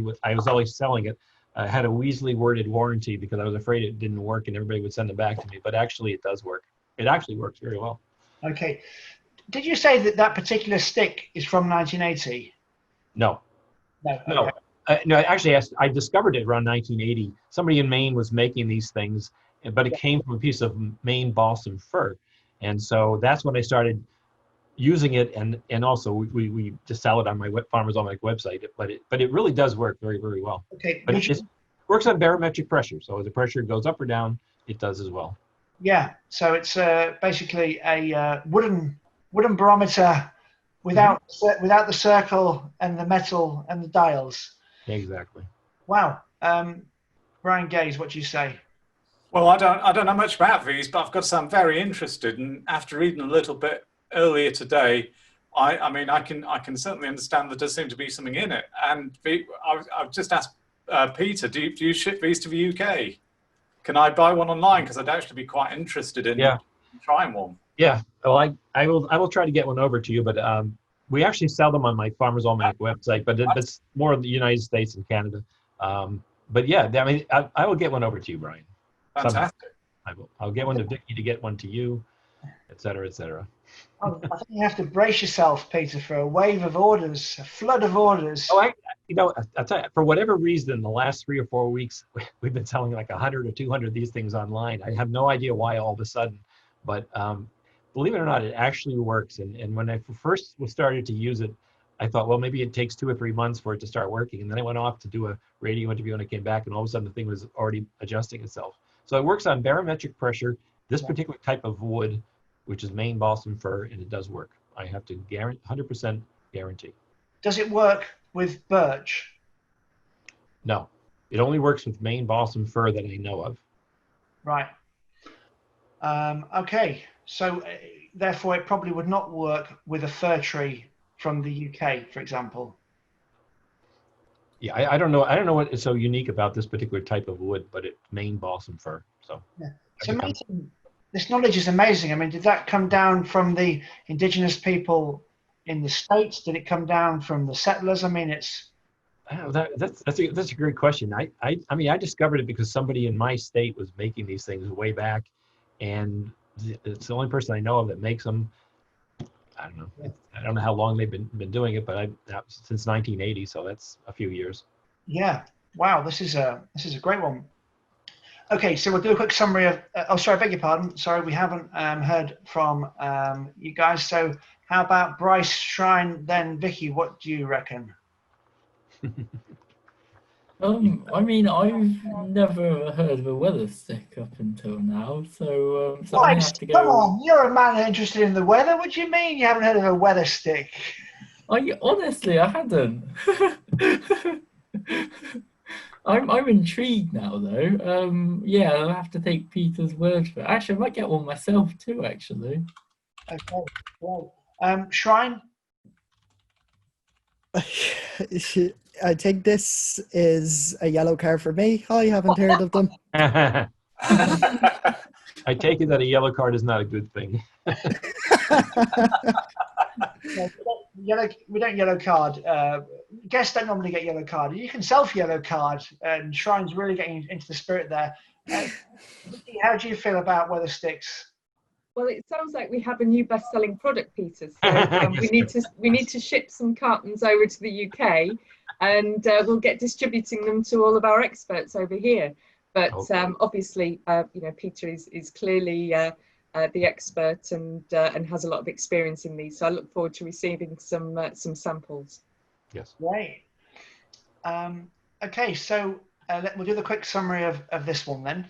was always selling it, I had a weaselly worded warranty because I was afraid it didn't work and everybody would send it back to me. But actually, it does work. It actually works very well. Okay. Did you say that particular stick is from 1980? No. No. Okay. No. No, actually, I discovered it around 1980. Somebody in Maine was making these things, but it came from a piece of Maine balsam fir. And so that's when I started using it, and also we just sell it on my Farmers Almanac website, but it really does work very, very well. Okay. But it works on barometric pressure, so as the pressure goes up or down, it does as well. Yeah, so it's basically a wooden barometer without the circle and the metal and the dials. Exactly. Wow. Brian Gaze, what do you say? Well, I don't know much about these, but I've got to say I'm very interested, and after reading a little bit earlier today, I can certainly understand there does seem to be something in it. And I've just asked Peter, do you ship these to the UK? Can I buy one online? Because I'd actually be quite interested in trying one. Yeah, well, I will try to get one over to you, but we actually sell them on my Farmers Almanac website, but that's more of the United States and Canada. But yeah, I mean, I will get one over to you, Brian. Fantastic. I'll get one to Vicky to get one to you, et cetera, et cetera. Oh, I think you have to brace yourself, Peter, for a wave of orders, a flood of orders. Oh, I'll tell you, for whatever reason, in the last 3 or 4 weeks, we've been selling like 100 or 200 of these things online. I have no idea why all of a sudden, but believe it or not, it actually works. And when I first started to use it, I thought, well, maybe it takes 2 or 3 months for it to start working. And then I went off to do a radio interview and I came back and all of a sudden the thing was already adjusting itself. So it works on barometric pressure, this particular type of wood, which is Maine balsam fir, and it does work. I have to 100% guarantee. Does it work with birch? No, it only works with Maine balsam fir that I know of. Right. Okay. So therefore, it probably would not work with a fir tree from the UK, for example. Yeah, I don't know. I don't know what is so unique about this particular type of wood, but it's Maine balsam fir. So. Yeah. So this knowledge is amazing. I mean, did that come down from the indigenous people in the States? Did it come down from the settlers? I mean, it's... Oh, that's a great question. I mean, I discovered it because somebody in my state was making these things way back, and it's the only person I know of that makes them. I don't know. I don't know how long they've been doing it, but since 1980, so that's a few years. Yeah. Wow. This is a great one. Okay, so we'll do a quick summary of. Oh, sorry, I beg your pardon. Sorry, we haven't heard from you guys. So, how about Bryce, Shrine, then Vicky? What do you reckon? I mean, I've never heard of a weather stick up until now, so I'm gonna have to go. Come on, you're a man interested in the weather. What do you mean you haven't heard of a weather stick? Honestly, I hadn't. I'm intrigued now, though. Yeah, I'll have to take Peter's word for it. Actually, I might get one myself too. Actually. Okay. Well, Shrine. I think this is a yellow card for me. I haven't heard of them. I take it that a yellow card is not a good thing. We don't yellow card. Guests don't normally get yellow card. You can self yellow card, and Shrine's really getting into the spirit there. How do you feel about weather sticks? Well, it sounds like we have a new best-selling product, Peter. So we need to ship some cartons over to the UK, and we'll get distributing them to all of our experts over here. But obviously, Peter is clearly the expert and has a lot of experience in these. So I look forward to receiving some samples. Yes. Right. Okay, so we'll do the quick summary of this one then.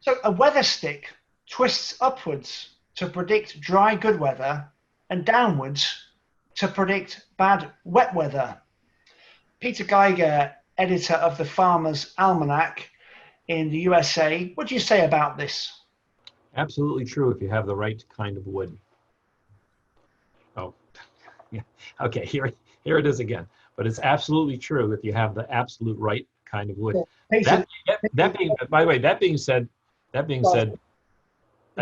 So a weather stick twists upwards to predict dry good weather and downwards to predict bad wet weather. Peter Gallagher, editor of the Farmer's Almanac in the USA. What do you say about this? Absolutely true if you have the right kind of wood. Oh, yeah. Okay, here it is again. But it's absolutely true if you have the absolute right kind of wood. Peter, By the way, that being said, I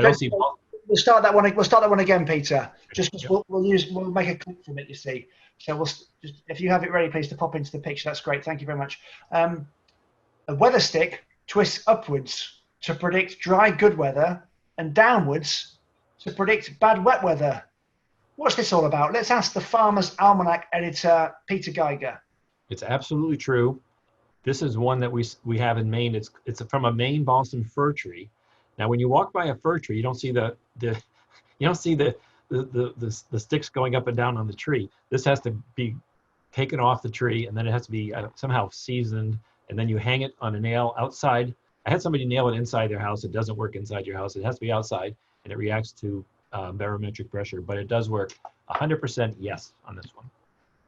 don't see. We'll start that one. We'll start that one again, Peter. Just we'll make a clip from it. You see. So we'll just, if you have it ready, please, to pop into the picture. That's great. Thank you very much. A weather stick twists upwards to predict dry good weather and downwards to predict bad wet weather. What's this all about? Let's ask the Farmer's Almanac editor, Peter Gallagher. It's absolutely true. This is one that we have in Maine. It's from a Maine balsam fir tree. Now, when you walk by a fir tree, you don't see the sticks going up and down on the tree. This has to be taken off the tree, and then it has to be somehow seasoned, and then you hang it on a nail outside. I had somebody nail it inside their house. It doesn't work inside your house. It has to be outside, and it reacts to barometric pressure, but it does work 100% yes on this one.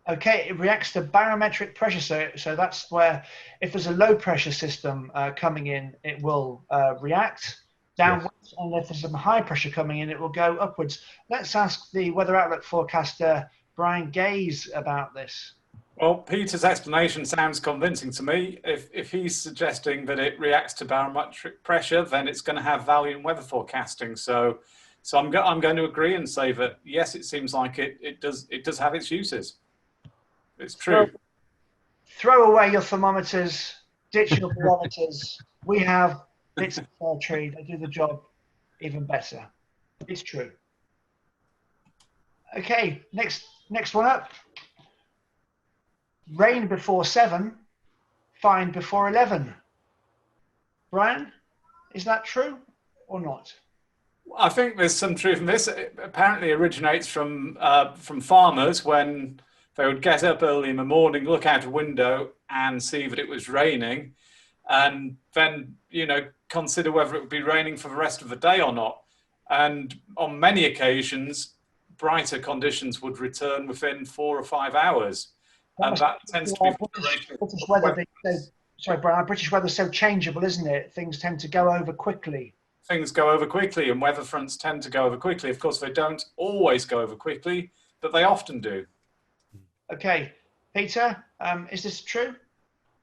Okay, it reacts to barometric pressure. So that's where if there's a low pressure system coming in, it will react downwards. Yes. And if there's some high pressure coming in, it will go upwards. Let's ask the weather outlook forecaster, Brian Gaze, about this. Well, Peter's explanation sounds convincing to me. If he's suggesting that it reacts to barometric pressure, then it's going to have value in weather forecasting. So I'm going to agree and say that, yes, it seems like it does have its uses. It's true. Throw away your thermometers ditch your barometers. We have bits of fair trade. They do the job even better. It's true. Okay, next one up. Rain before 7, fine before 11. Brian, is that true or not? I think there's some truth in this. It apparently originates from farmers when they would get up early in the morning, look out a window and see that it was raining, and then, you know, consider whether it would be raining for the rest of the day or not. And on many occasions, brighter conditions would return within 4 or 5 hours. And that tends to be British weather. Sorry, Brian, British weather's so changeable, isn't it? Things tend to go over quickly. Things go over quickly, and weather fronts tend to go over quickly. Of course, they don't always go over quickly, but they often do. Okay, Peter, is this true?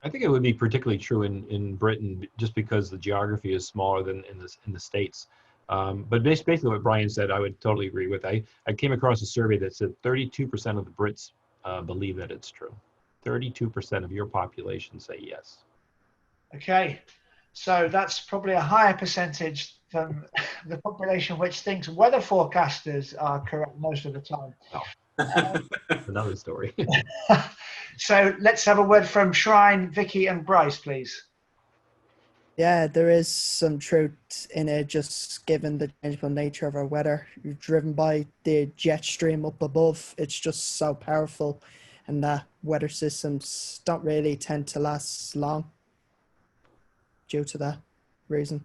I think it would be particularly true in Britain, just because the geography is smaller than in the States. But basically what Brian said, I would totally agree with. I came across a survey that said 32% of the Brits believe that it's true. 32% of your population say yes. Okay, so that's probably a higher percentage than the population which thinks weather forecasters are correct most of the time. Oh. Another story. So let's have a word from Shrine, Vicky and Bryce, please. Yeah, there is some truth in it, just given the changeable nature of our weather. You're driven by the jet stream up above. It's just so powerful, and that weather systems don't really tend to last long due to that reason.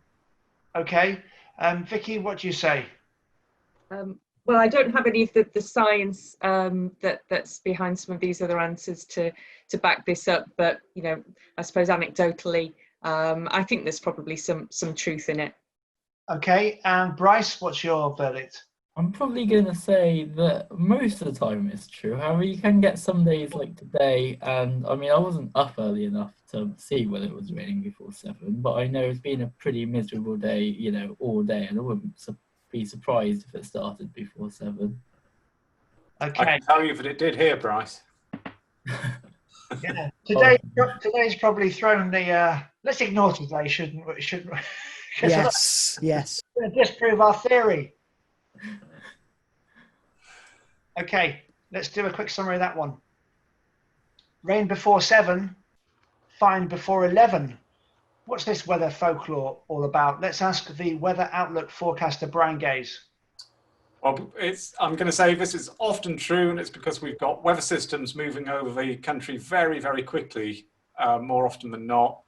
Okay, Vicky, what do you say? Well, I don't have any of the science that's behind some of these other answers to back this up, but, you know, I suppose anecdotally, I think there's probably some truth in it. Okay, and Bryce, what's your verdict? I'm probably going to say that most of the time it's true. However, you can get some days like today, and I mean, I wasn't up early enough to see whether it was raining before 7, but I know it's been a pretty miserable day, you know, all day, and I wouldn't be surprised if it started before 7. Okay. I can tell you that it did here, Bryce. Yeah. Today's probably thrown the. Let's ignore today, shouldn't we? Yes, yes. We're going to disprove our theory. Okay, let's do a quick summary of that one. Rain before 7, fine before 11. What's this weather folklore all about? Let's ask the weather outlook forecaster Brian Gaze. Well, I'm going to say this is often true, and it's because we've got weather systems moving over the country very, very quickly, more often than not.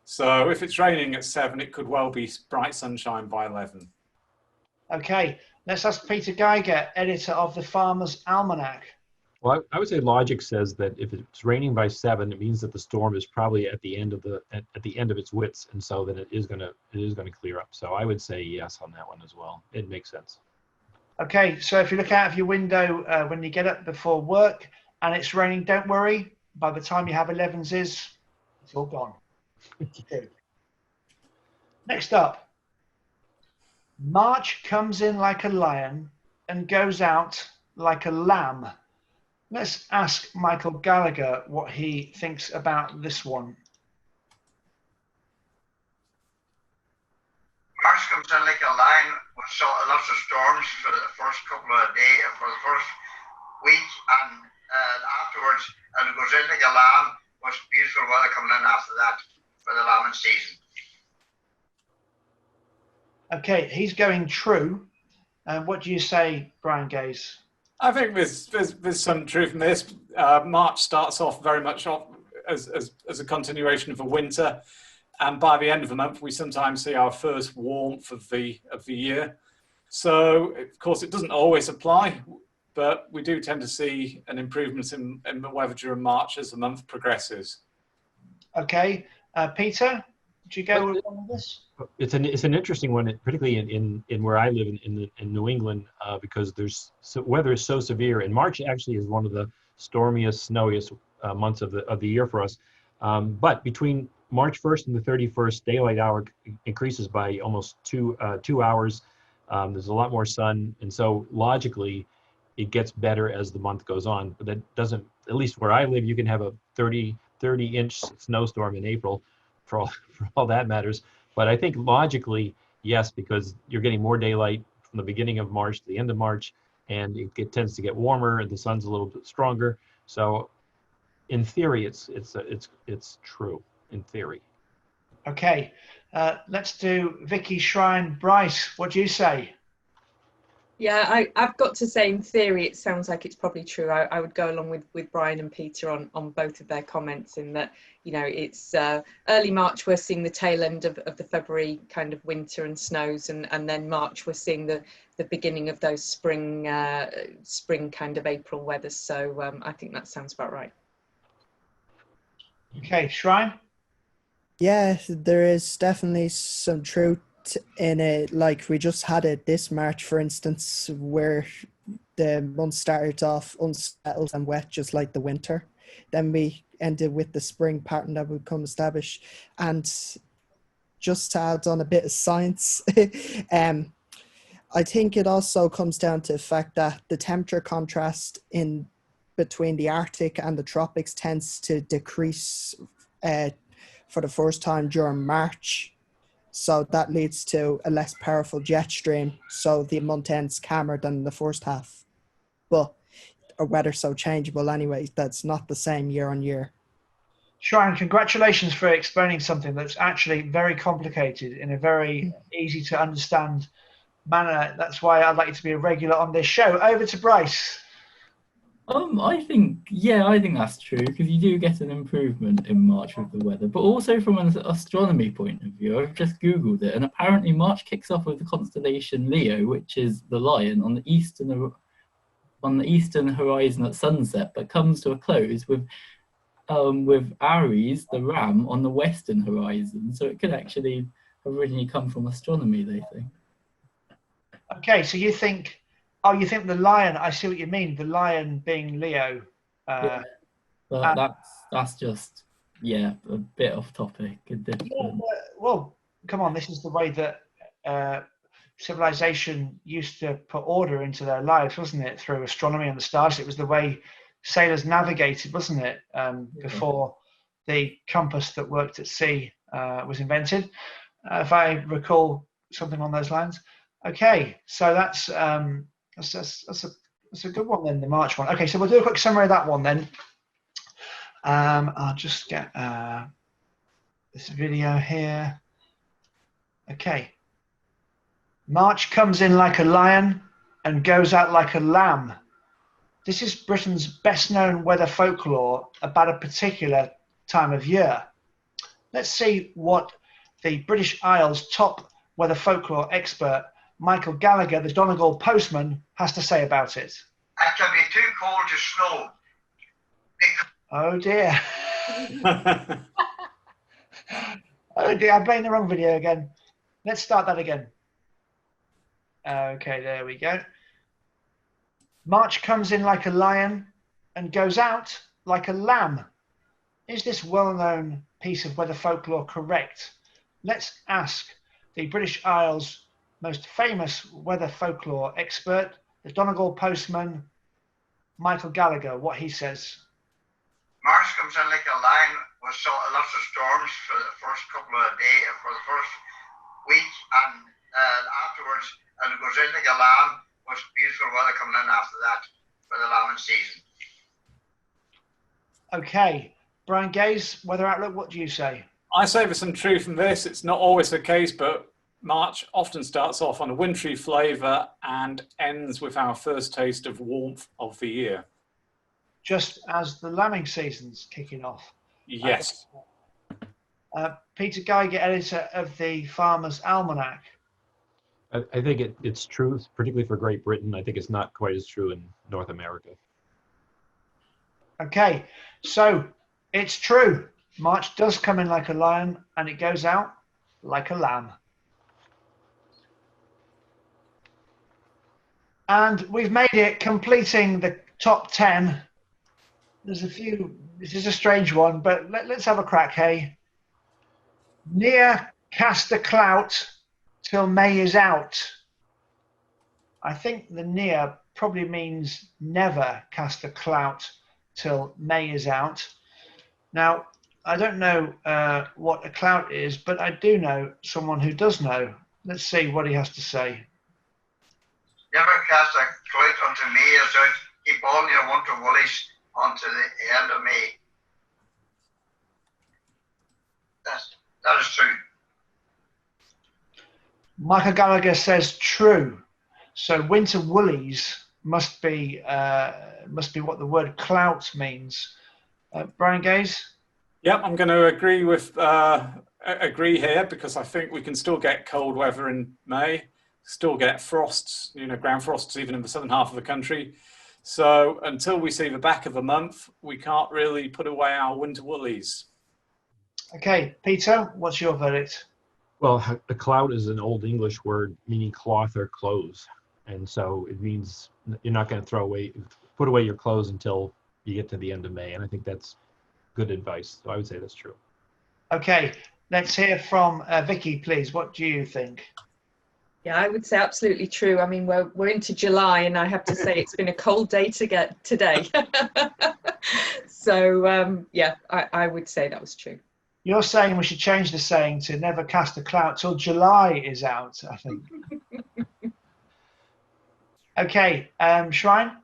So if it's raining at 7, it could well be bright sunshine by 11. Okay, let's ask Peter Geiger, editor of the Farmer's Almanac. Well, I would say logic says that if it's raining by 7, it means that the storm is probably at the end of its wits, and so then it is going to clear up. So I would say yes on that one as well. It makes sense. Okay, so if you look out of your window when you get up before work and it's raining, don't worry. By the time you have 11s, it's all gone. Next up, March comes in like a lion and goes out like a lamb. Let's ask Michael Gallagher what he thinks about this one. March comes in like a lion with lots of storms for the first couple of days, for the first week, and afterwards, and it goes in like a lamb with beautiful weather coming in after that for the lambing season. Okay, he's going true. What do you say, Brian Gaze? I think there's some truth in this. March starts off very much as a continuation of the winter, and by the end of the month, we sometimes see our first warmth of the year. So, of course, it doesn't always apply, but we do tend to see an improvement in the weather during March as the month progresses. Okay, Peter, do you go with one of this? It's an interesting one, particularly in where I live in New England, because weather is so severe, and March actually is one of the stormiest, snowiest months of the year for us. But between March 1st and the 31st, daylight hour increases by almost two hours. There's a lot more sun, and so logically, it gets better as the month goes on. But that doesn't, at least where I live, you can have a 30-inch snowstorm in April for all that matters. But I think logically, yes, because you're getting more daylight from the beginning of March to the end of March, and it tends to get warmer and the sun's a little bit stronger. So in theory, it's true in theory. Okay, let's do Vicky, Shrine, Bryce. What do you say? Yeah, I've got to say, in theory, it sounds like it's probably true. I would go along with Brian and Peter on both of their comments, in that, you know, it's early March, we're seeing the tail end of the February kind of winter and snows, and then March, we're seeing the beginning of those spring kind of April weathers. So I think that sounds about right. Okay, Shrine? Yeah, there is definitely some truth in it. Like, we just had it this March, for instance, where the month started off unsettled and wet, just like the winter. Then we ended with the spring pattern that would become established. And just to add on a bit of science, I think it also comes down to the fact that the temperature contrast in between the Arctic and the tropics tends to decrease for the first time during March. So that leads to a less powerful jet stream. So the month ends calmer than the first half. But our weather's so changeable anyway, that's not the same year on year. Shrine, congratulations for explaining something that's actually very complicated in a very easy to understand manner. That's why I'd like you to be a regular on this show. Over to Bryce. I think that's true, because you do get an improvement in March with the weather, but also from an astronomy point of view, I've just Googled it, and apparently March kicks off with the constellation Leo, which is the lion, on the eastern horizon at sunset, but comes to a close with Aries, the ram, on the western horizon. So it could actually have originally come from astronomy, they think. Okay, so you think the lion, I see what you mean, the lion being Leo. Yeah, but that's just, a bit off topic. Well, come on, this is the way that civilization used to put order into their lives, wasn't it? Through astronomy and the stars. It was the way sailors navigated, wasn't it? Before the compass that worked at sea was invented, if I recall something on those lines. Okay, so that's a good one then, the March one. Okay, so we'll do a quick summary of that one then. I'll just get this video here. Okay. March comes in like a lion and goes out like a lamb. This is Britain's best known weather folklore about a particular time of year. Let's see what the British Isles top weather folklore expert, Michael Gallagher, the Donegal postman, has to say about it. It can be too cold to snow. Oh dear. Oh dear, I'm playing the wrong video again. Let's start that again. Okay, there we go. March comes in like a lion and goes out like a lamb. Is this well-known piece of weather folklore correct? Let's ask the British Isles' most famous weather folklore expert, the Donegal postman, Michael Gallagher, what he says. March comes in like a lion with lots of storms for the first couple of days, for the first week, and afterwards, and it goes in like a lamb with beautiful weather coming in after that for the lambing season. Okay, Brian Gaze, Weather Outlook, what do you say? I say there's some truth in this. It's not always the case, but March often starts off on a wintry flavour and ends with our first taste of warmth of the year. Just as the lambing season's kicking off. Yes. Peter Geiger, editor of the Farmer's Almanac. I think it's true, particularly for Great Britain. I think it's not quite as true in North America. Okay, so it's true. March does come in like a lion and it goes out like a lamb. And we've made it, completing the top 10. There's a few, this is a strange one, but let's have a crack, hey? Near cast a clout till May is out. I think the near probably means never cast a clout till May is out. Now, I don't know what a clout is, but I do know someone who does know. Let's see what he has to say. You ever cast a clout unto May is out, keep all your winter woolies unto the end of May. That is true. Michael Gallagher says true. So winter woolies must be what the word clout means. Brian Gaze? Yep, I'm going to agree here, because I think we can still get cold weather in May, still get frosts, ground frosts even in the southern half of the country. So until we see the back of the month, we can't really put away our winter woolies. Okay, Peter, what's your verdict? Well, a clout is an Old English word meaning cloth or clothes. And so it means you're not going to put away your clothes until you get to the end of May. And I think that's good advice. So I would say that's true. Okay, let's hear from Vicky, please. What do you think? Yeah, I would say absolutely true. I mean, we're into July, and I have to say it's been a cold day to get today. So yeah, I would say that was true. You're saying we should change the saying to never cast a clout till July is out, I think. Okay, Shrine?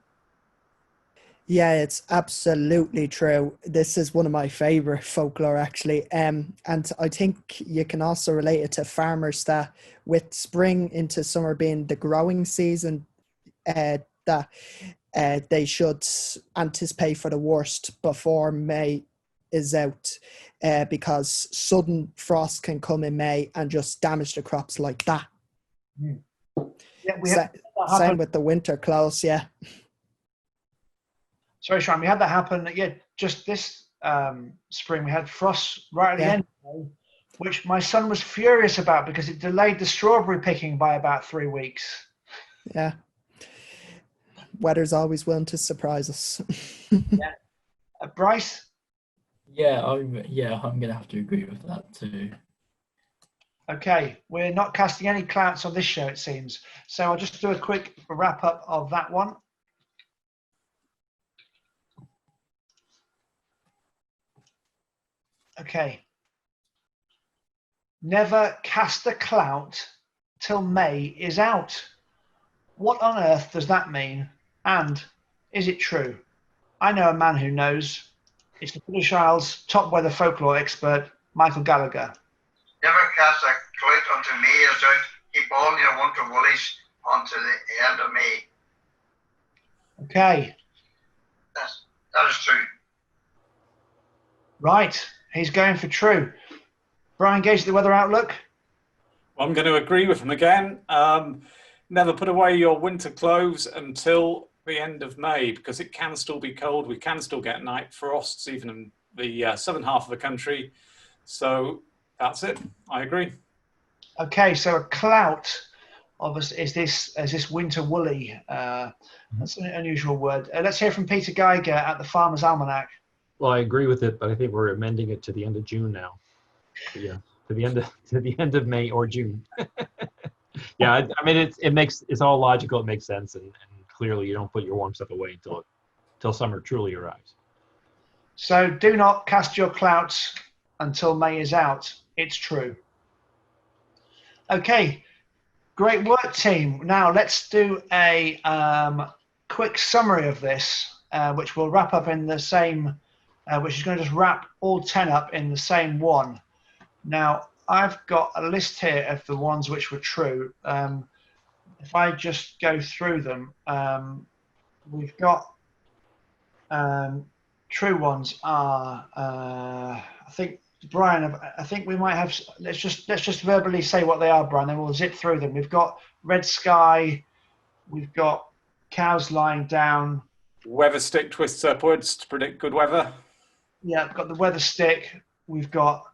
Yeah, it's absolutely true. This is one of my favorite folklore, actually. And I think you can also relate it to farmers that with spring into summer being the growing season, that they should anticipate for the worst before May is out, because sudden frost can come in May and just damage the crops like that. Yeah, same with the winter clothes, yeah. Sorry, Sean, we had that happen. Yeah, just this spring, we had frost right at the end, which my son was furious about because it delayed the strawberry picking by about 3 weeks. Yeah. Weather's always willing to surprise us. Yeah. Bryce? Yeah, I'm going to have to agree with that too. Okay, we're not casting any clouts on this show, it seems. So I'll just do a quick wrap up of that one. Okay. Never cast a clout till May is out. What on earth does that mean? And is it true? I know a man who knows. It's the British Isles' top weather folklore expert, Michael Gallagher. Never cast a clout unto May is out, keep all your winter woolies unto the end of May. Okay. That is true. Right. He's going for true. Brian Gage, the weather outlook? Well, I'm going to agree with him again. Never put away your winter clothes until the end of May, because it can still be cold. We can still get night frosts, even in the southern half of the country. So that's it. I agree. Okay, so a clout is this winter woolly. That's an unusual word. Let's hear from Peter Geiger at the Farmer's Almanac. Well, I agree with it, but I think we're amending it to the end of June now. Yeah, to the end of May or June. Yeah, I mean it's all logical. It makes sense, and clearly you don't put your warm stuff away until summer truly arrives. So do not cast your clouts until May is out. It's true. Okay, great work, team. Now let's do a quick summary of this, which will wrap up in the same. Which is going to just wrap all 10 up in the same one. Now, I've got a list here of the ones which were true. If I just go through them, we've got true ones are, I think, Brian, I think we might have, let's just verbally say what they are, Brian, then we'll zip through them. We've got red sky, we've got cows lying down. Weather stick twists upwards to predict good weather. Yeah, I've got the weather stick. We've got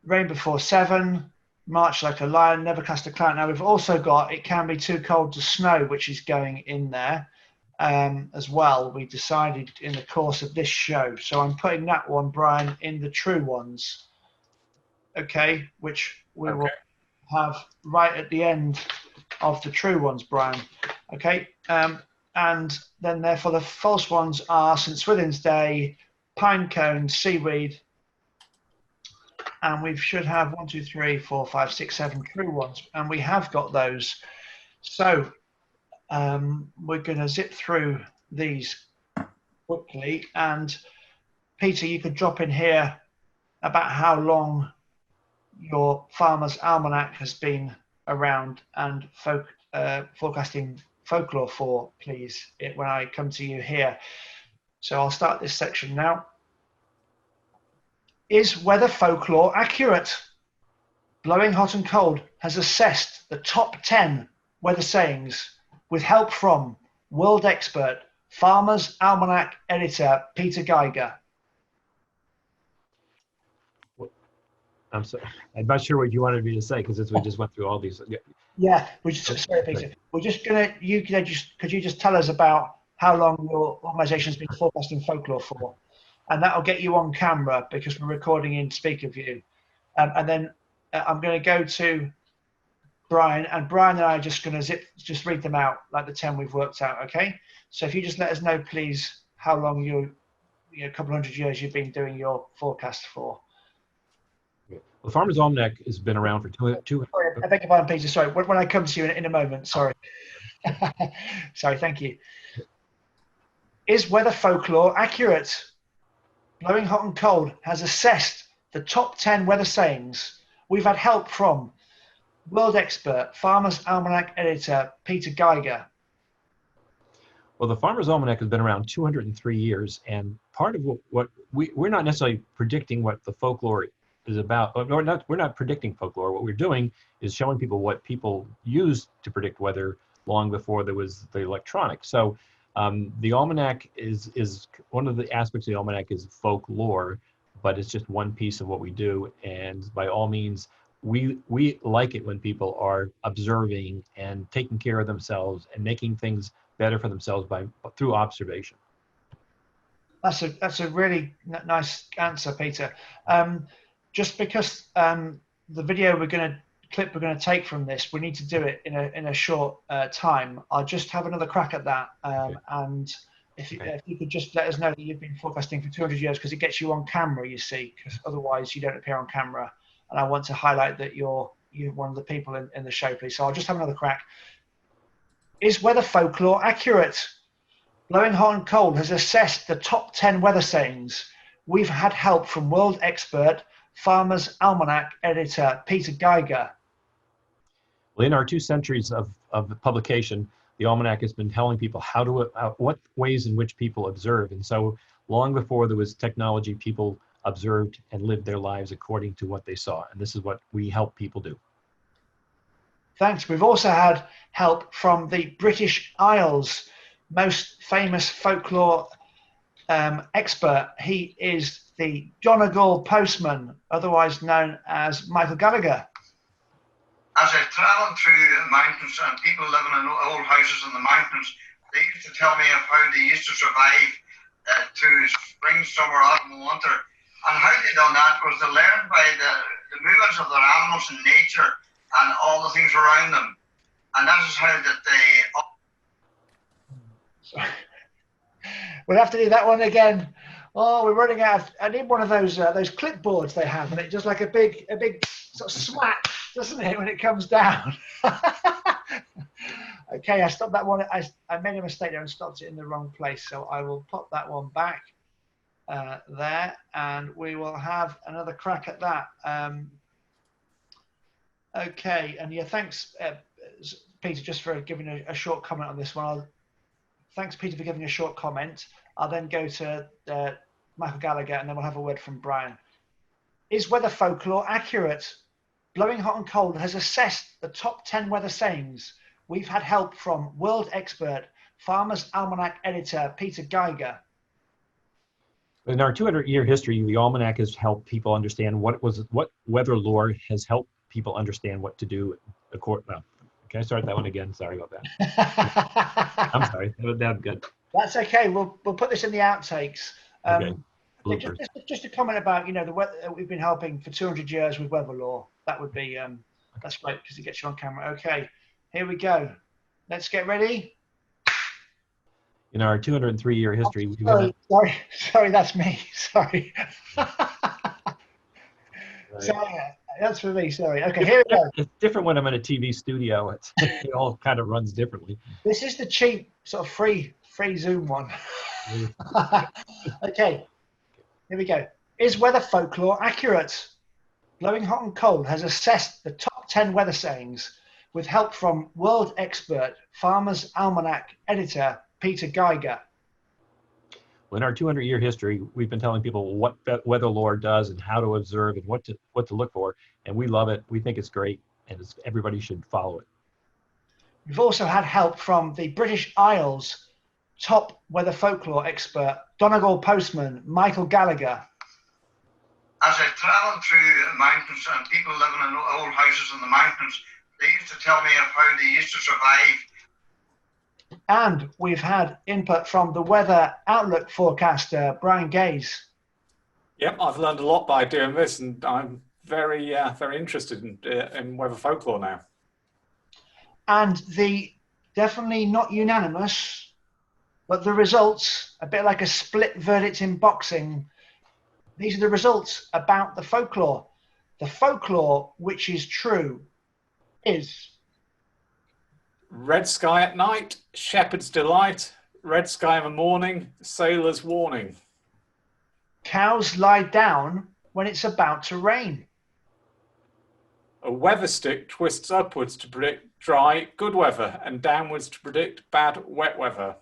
rain before 7, march like a lion, never cast a clout. Now we've also got it can be too cold to snow, which is going in there as well. We decided in the course of this show. So I'm putting that one, Brian, in the true ones. Okay, which we will have right at the end of the true ones, Brian. Okay, and then therefore the false ones are St. Swithin's Day, pine cone, seaweed, and we should have 1, 2, 3, 4, 5, 6, 7 true ones, and we have got those. So we're going to zip through these quickly, and Peter, you could drop in here about how long your Farmer's Almanac has been around and forecasting folklore for, please, when I come to you here. So I'll start this section now. Is weather folklore accurate? Blowing Hot and Cold has assessed the top 10 weather sayings with help from world expert, Farmer's Almanac editor, Peter Geiger. I'm sorry. I'm not sure what you wanted me to say because we just went through all these. Yeah, sorry, Peter. We're just gonna. Could you just tell us about how long your organisation's been forecasting folklore for, and that'll get you on camera because we're recording in speaker view, and then I'm going to go to Brian, and Brian and I are just going to just read them out like the 10 we've worked out. Okay. So if you just let us know, please, how long a couple hundred years you've been doing your forecast for. The Farmer's Almanac has been around for two. Sorry, I beg your pardon, Peter. Sorry, when I come to you in a moment. Sorry. Sorry, thank you. Is weather folklore accurate? Blowing Hot and Cold has assessed the top 10 weather sayings. We've had help from world expert, Farmer's Almanac editor, Peter Geiger. Well, the Farmer's Almanac has been around 203 years, and part of what we're not necessarily predicting what the folklore is about. We're not predicting folklore. What we're doing is showing people what people used to predict weather long before there was the electronic. So the almanac is one of the aspects of the almanac is folklore, but it's just one piece of what we do. And by all means, we like it when people are observing and taking care of themselves and making things better for themselves through observation. That's a really nice answer, Peter. Just because the video we're going to take from this, we need to do it in a short time. I'll just have another crack at that, and if you could just let us know that you've been forecasting for 200 years, because it gets you on camera, you see, because otherwise you don't appear on camera. And I want to highlight that you're one of the people in the show, please. So I'll just have another crack. Is weather folklore accurate? Blowing Hot and Cold has assessed the top 10 weather sayings. We've had help from world expert, Farmer's Almanac editor, Peter Geiger. Well, in our 2 centuries of publication, the almanac has been telling people what ways in which people observe. And so long before there was technology, people observed and lived their lives according to what they saw. And this is what we help people do. Thanks. We've also had help from the British Isles' most famous folklore expert. He is the Donegal postman, otherwise known as Michael Gallagher. As I travelled through the mountains and people living in old houses in the mountains, they used to tell me of how they used to survive through spring, summer, autumn, and winter. And how they done that was they learned by the movements of their animals in nature and all the things around them. And that is how that they... We'll have to do that one again. Oh, we're running out. I need one of those clipboards they have, and it just like a big sort of smack, doesn't it, when it comes down? Okay, I stopped that one. I made a mistake there and stopped it in the wrong place, so I will pop that one back there, and we will have another crack at that. Okay, and yeah, thanks, Peter, just for giving a short comment on this one. Thanks, Peter, for giving a short comment. I'll then go to Michael Gallagher, and then we'll have a word from Brian. Is weather folklore accurate? Blowing Hot and Cold has assessed the top 10 weather sayings. We've had help from world expert, Farmer's Almanac editor, Peter Geiger. In our 200-year history, the almanac has helped people understand what weather lore has helped people understand what to do. Well, can I start that one again? Sorry about that. I'm sorry. That was good. That's okay. We'll put this in the outtakes. Okay. Just a comment about the weather. We've been helping for 200 years with weather lore. That would be that's great because it gets you on camera. Okay, here we go. Let's get ready. In our 203-year history, sorry, that's me. Sorry. So yeah, that's for me. Sorry. Okay, here we go. It's different when I'm in a TV studio. It all kind of runs differently. This is the cheap sort of free Zoom one. Okay, here we go. Is weather folklore accurate? Blowing Hot and Cold has assessed the top 10 weather sayings with help from world expert Farmer's Almanac editor Peter Geiger. Well, in our 200-year history, we've been telling people what weather lore does and how to observe and what to look for, and we love it. We think it's great, and everybody should follow it. We've also had help from the British Isles top weather folklore expert Donegal postman Michael Gallagher. As I travelled through mountains and people living in old houses in the mountains, they used to tell me of how they used to survive. And we've had input from the weather outlook forecaster Brian Gaze. Yep, I've learned a lot by doing this, and I'm very interested in weather folklore now. And the definitely not unanimous, but the results, a bit like a split verdict in boxing. These are the results about the folklore. The folklore, which is true, is red sky at night, shepherd's delight, red sky in the morning, sailor's warning. Cows lie down when it's about to rain. A weather stick twists upwards to predict dry, good weather, and downwards to predict bad, wet weather.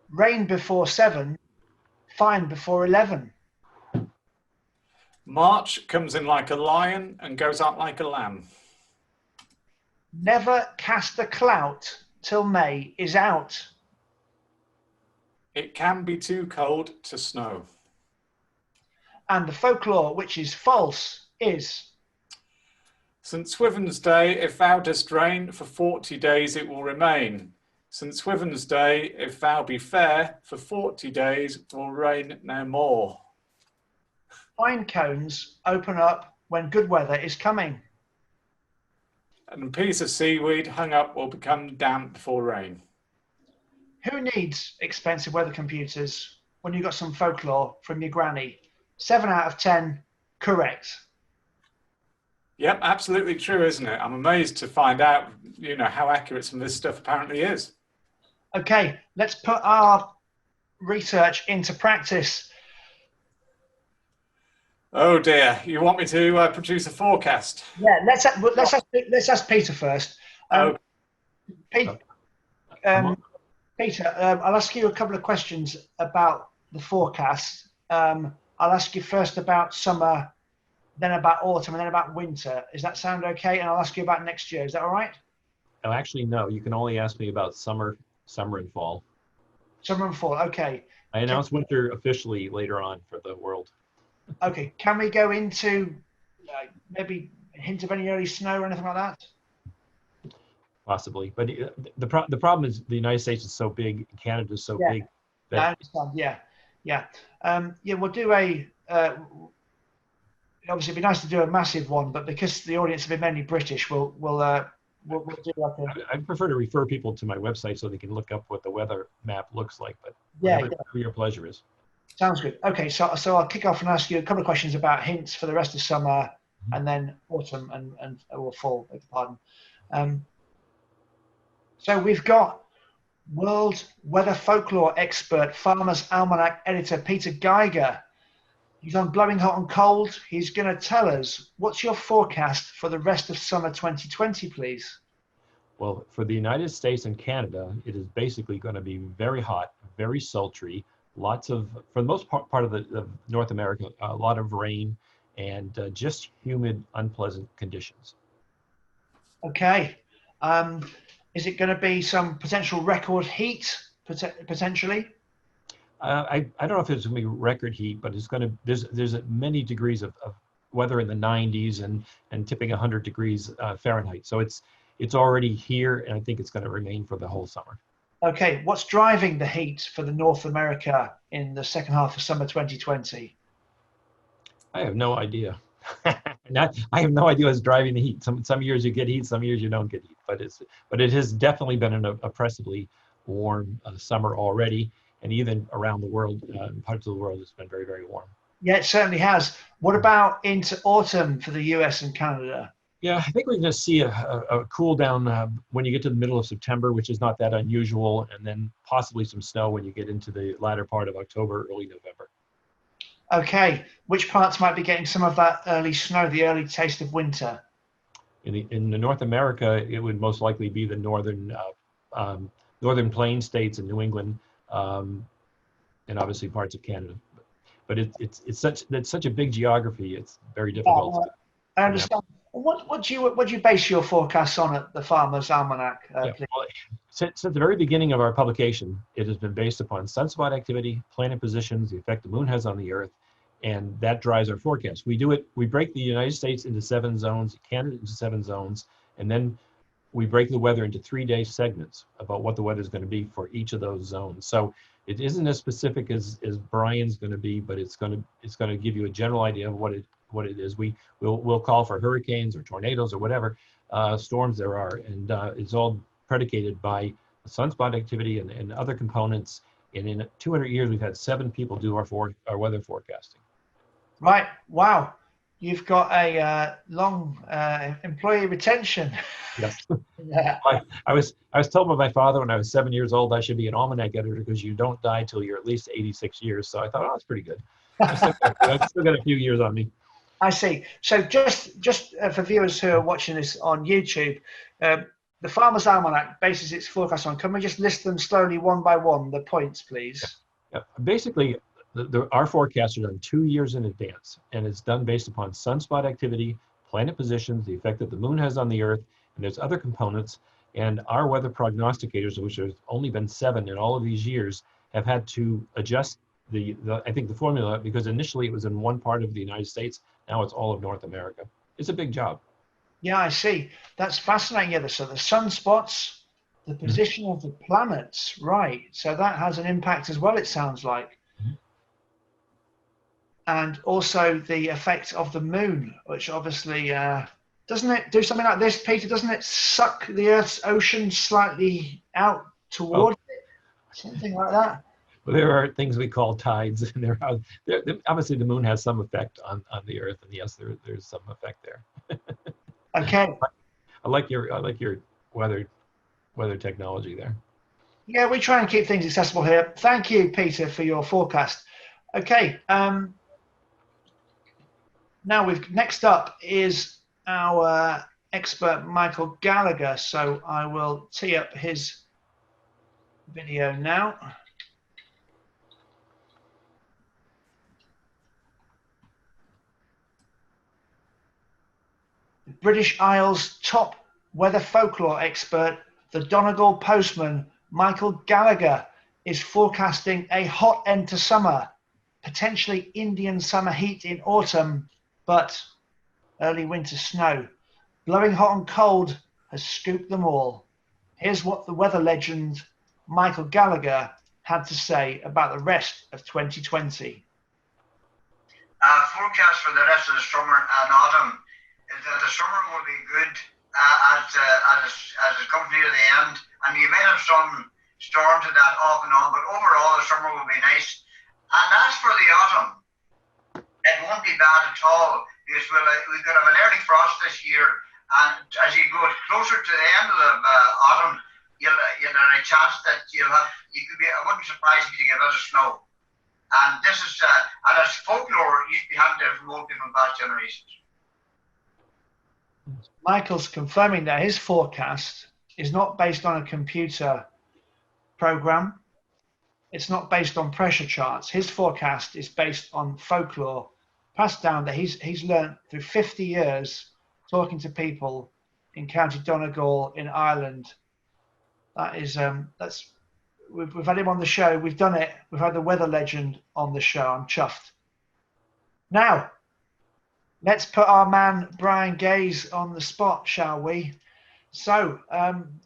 Rain before 7, fine before 11. March comes in like a lion and goes out like a lamb. Never cast a clout till May is out. It can be too cold to snow. And the folklore, which is false, is St. Swithin's Day, if thou dost rain, for 40 days it will remain. St. Swithin's Day, if thou be fair, for 40 days will rain no more. pine cones open up when good weather is coming. And a piece of seaweed hung up will become damp before rain. Who needs expensive weather computers when you've got some folklore from your granny? 7 out of 10, correct. Yep, absolutely true, isn't it? I'm amazed to find out, how accurate some of this stuff apparently is. Okay, let's put our research into practice. Oh dear, you want me to produce a forecast? Yeah, let's ask Peter first. Peter, I'll ask you a couple of questions about the forecast. I'll ask you first about summer, then about autumn, and then about winter. Does that sound okay? And I'll ask you about next year. Is that all right? Oh, actually, no. You can only ask me about summer and fall. Summer and fall. Okay. I announce winter officially later on for the world. Okay. Can we go into maybe a hint of any early snow or anything like that? Possibly, but the problem is the United States is so big, Canada is so big. That I understand. Yeah. We'll do a. Obviously, it'd be nice to do a massive one, but because the audience have been mainly British, we'll do like a. I prefer to refer people to my website so they can look up what the weather map looks like. But whatever your pleasure is. Sounds good. Okay, so I'll kick off and ask you a couple of questions about hints for the rest of summer, and then autumn and or fall. Beg your pardon. So we've got world weather folklore expert, Farmer's Almanac editor Peter Geiger. He's on Blowing Hot and Cold. He's going to tell us, what's your forecast for the rest of summer 2020, please? Well, for the United States and Canada, it is basically going to be very hot, very sultry, lots of, for the most part of North America, a lot of rain, and just humid, unpleasant conditions. Okay. Is it going to be some potential record heat, potentially? I don't know if it's going to be record heat, but it's going to, there's many degrees of weather in the 90s and tipping 100 degrees Fahrenheit. So it's already here, and I think it's going to remain for the whole summer. Okay, what's driving the heat for the North America in the second half of summer 2020? I have no idea. I have no idea what's driving the heat. Some years you get heat, some years you don't get heat. But it has definitely been an oppressively warm summer already. And even around the world, in parts of the world, it's been very, very warm. Yeah, it certainly has. What about into autumn for the US and Canada? Yeah, I think we're going to see a cool down when you get to the middle of September, which is not that unusual, and then possibly some snow when you get into the latter part of October, early November. Okay, which parts might be getting some of that early snow, the early taste of winter? In the North America, it would most likely be the northern plain states in New England, and obviously parts of Canada. But it's such a big geography. It's very difficult. I understand. What do you base your forecasts on at the Farmer's Almanac? Well, since the very beginning of our publication, it has been based upon sunspot activity, planet positions, the effect the moon has on the Earth, and that drives our forecast. We break the United States into 7 zones, Canada into 7 zones, and then we break the weather into 3-day segments about what the weather is going to be for each of those zones. So it isn't as specific as Brian's going to be, but it's going to give you a general idea of what it is. We'll call for hurricanes or tornadoes or whatever storms there are, and it's all predicated by sunspot activity and other components. And in 200 years, we've had 7 people do our weather forecasting. Right. Wow. You've got a long employee retention. Yes. Yeah. I was told by my father when I was 7 years old I should be an almanac editor because you don't die till you're at least 86 years. So I thought, oh, that's pretty good. I've still got a few years on me. I see. So just for viewers who are watching this on YouTube, the Farmer's Almanac bases its forecast on. Can we just list them slowly one by one, the points, please? Yeah. Basically, our forecasts are done 2 years in advance, and it's done based upon sunspot activity, planet positions, the effect that the moon has on the Earth, and there's other components. And our weather prognosticators, which have only been 7 in all of these years, have had to adjust the formula, because initially it was in one part of the United States. Now it's all of North America. It's a big job. Yeah, I see. That's fascinating. Yeah, so the sunspots, the position of the planets, right? So that has an impact as well, it sounds like. And also the effect of the moon, which obviously, doesn't it do something like this, Peter? Doesn't it suck the Earth's ocean slightly out towards it? Something like that? Well, there are things we call tides, and obviously the moon has some effect on the Earth, and yes, there's some effect there. Okay. I like your weather technology there. Yeah, we try and keep things accessible here. Thank you, Peter, for your forecast. Okay. Now next up is our expert Michael Gallagher. So I will tee up his video now. The British Isles' top weather folklore expert, the Donegal postman, Michael Gallagher, is forecasting a hot end to summer, potentially Indian summer heat in autumn, but early winter snow. Blowing hot and cold has scooped them all. Here's what the weather legend Michael Gallagher had to say about the rest of 2020. Forecast for the rest of the summer and autumn is that the summer will be good as it comes near the end, and you may have some storms to that off and on, but overall the summer will be nice. And as for the autumn, it won't be bad at all, because we've got an early frost this year, and as you go closer to the end of the autumn, you'll have a chance that I wouldn't be surprised if you get a bit of snow. And this is, and as folklore used to be handed down from old people in past generations. Michael's confirming that his forecast is not based on a computer program. It's not based on pressure charts. His forecast is based on folklore passed down that he's learned through 50 years talking to people in County Donegal in Ireland. That is we've had him on the show. We've done it. We've had the weather legend on the show. I'm chuffed. Now, let's put our man Brian Gaze on the spot, shall we? So,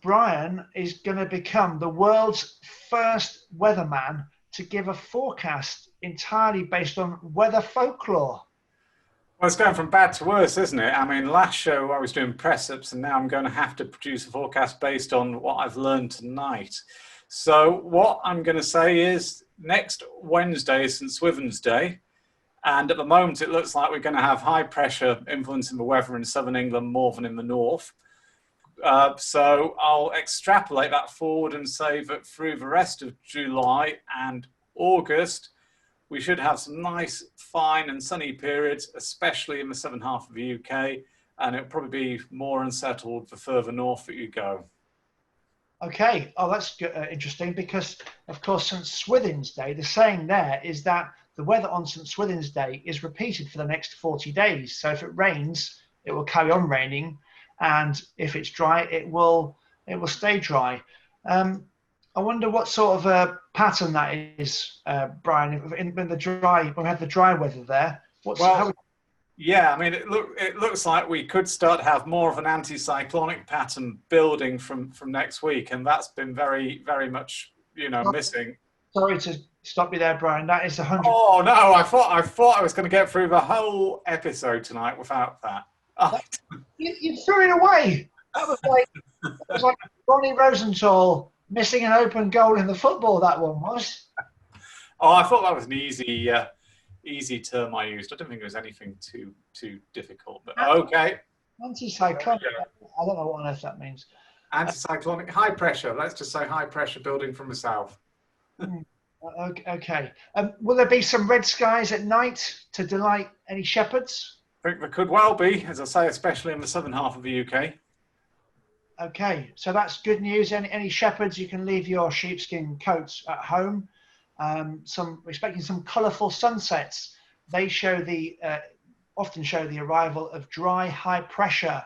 Brian is going to become the world's first weatherman to give a forecast entirely based on weather folklore. Well, it's going from bad to worse, isn't it? I mean, last show I was doing press-ups, and now I'm going to have to produce a forecast based on what I've learned tonight. So what I'm going to say is next Wednesday is St. Swithin's Day. And at the moment, it looks like we're going to have high pressure influencing the weather in southern England more than in the north. So I'll extrapolate that forward and say that through the rest of July and August, we should have some nice, fine and sunny periods, especially in the southern half of the UK. And it'll probably be more unsettled the further north that you go. Okay, oh, that's good, interesting, because, of course, St. Swithin's Day, the saying there is that the weather on St. Swithin's Day is repeated for the next 40 days. So if it rains, it will carry on raining, and if it's dry, it will stay dry. I wonder what sort of a pattern that is, Brian. When we have the dry weather there. Yeah, I mean, it looks like we could start to have more of an anticyclonic pattern building from next week, and that's been very, very much, missing. Sorry to stop you there, Brian. That is 100. Oh no, I thought I was going to get through the whole episode tonight without that. Oh. You threw it away. That was like Ronnie Rosenthal missing an open goal in the football. That one was. Oh, I thought that was an easy term I used. I don't think it was anything too difficult, but okay. Anticyclonic. I don't know what on earth that means. Anticyclonic, high pressure. Let's just say high pressure building from the south. Okay. Will there be some red skies at night to delight any shepherds? I think there could well be, as I say, especially in the southern half of the UK. Okay, so that's good news. Any shepherds, you can leave your sheepskin coats at home. Expecting some colourful sunsets. They often show the arrival of dry, high pressure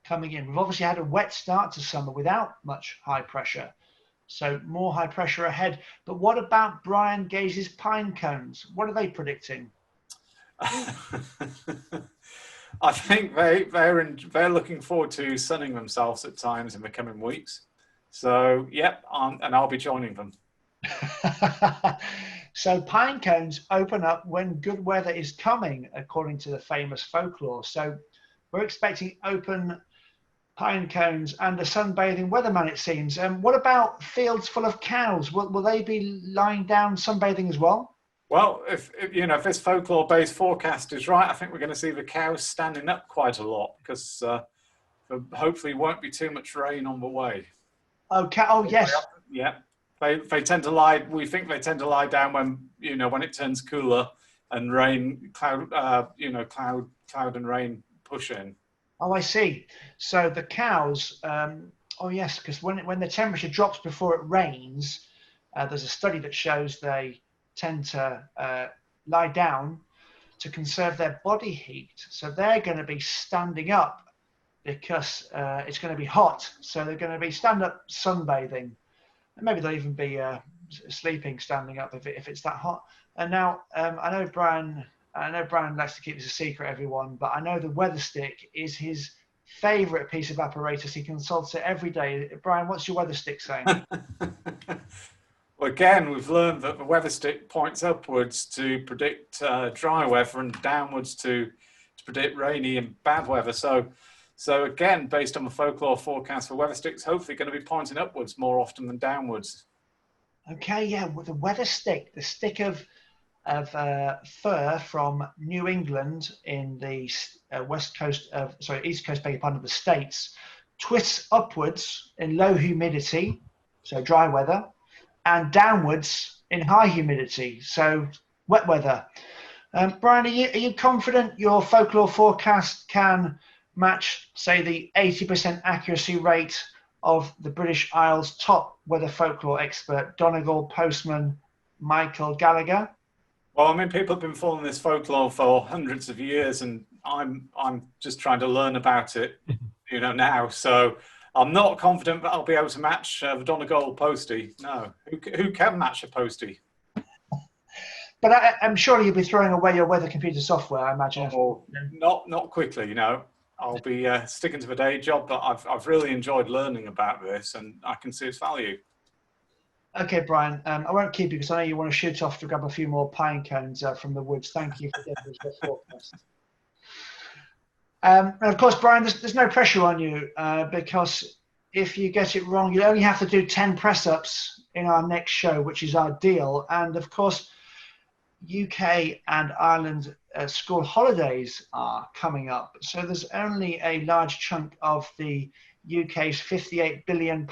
coming in. We've obviously had a wet start to summer without much high pressure, so more high pressure ahead. But what about Brian Gaze's pine cones? What are they predicting? I think they're looking forward to sunning themselves at times in the coming weeks. So, yep, and I'll be joining them. So pine cones open up when good weather is coming, according to the famous folklore. So we're expecting open pine cones and a sunbathing weatherman, it seems. What about fields full of cows? Will they be lying down sunbathing as well? Well, if this folklore-based forecast is right, I think we're going to see the cows standing up quite a lot, because there hopefully won't be too much rain on the way. Okay. Oh, yes. Yeah. They tend to lie. We think they tend to lie down when it turns cooler and cloud and rain push in. Oh, I see. So the cows. Oh, yes, because when the temperature drops before it rains, there's a study that shows they tend to lie down to conserve their body heat. So they're going to be standing up because it's going to be hot. So they're going to be stand up sunbathing. And maybe they'll even be sleeping, standing up if it's that hot. And now I know Brian likes to keep this a secret, everyone, but I know the weather stick is his favourite piece of apparatus. He consults it every day. Brian, what's your weather stick saying? Well, again, we've learned that the weather stick points upwards to predict dry weather and downwards to predict rainy and bad weather. So again, based on the folklore forecast for weather sticks, hopefully going to be pointing upwards more often than downwards. Okay, yeah, with the weather stick, the stick of fur from New England in the east coast, of the States, twists upwards in low humidity, so dry weather, and downwards in high humidity, so wet weather. Brian, are you confident your folklore forecast can match, say, the 80% accuracy rate of the British Isles' top weather folklore expert, Donegal postman Michael Gallagher? Well, I mean, people have been following this folklore for hundreds of years, and I'm just trying to learn about it, now. So I'm not confident that I'll be able to match the Donegal postie. No, who can match a postie? But I'm sure you'll be throwing away your weather computer software, I imagine. Oh, not quickly, I'll be sticking to the day job, but I've really enjoyed learning about this, and I can see its value. Okay, Brian, I won't keep you because I know you want to shoot off to grab a few more pine cones from the woods. Thank you for getting us the forecast. And of course, Brian, there's no pressure on you because if you get it wrong, you only have to do 10 press-ups in our next show, which is our deal. And of course, UK and Ireland school holidays are coming up. So there's only a large chunk of the UK's £58 billion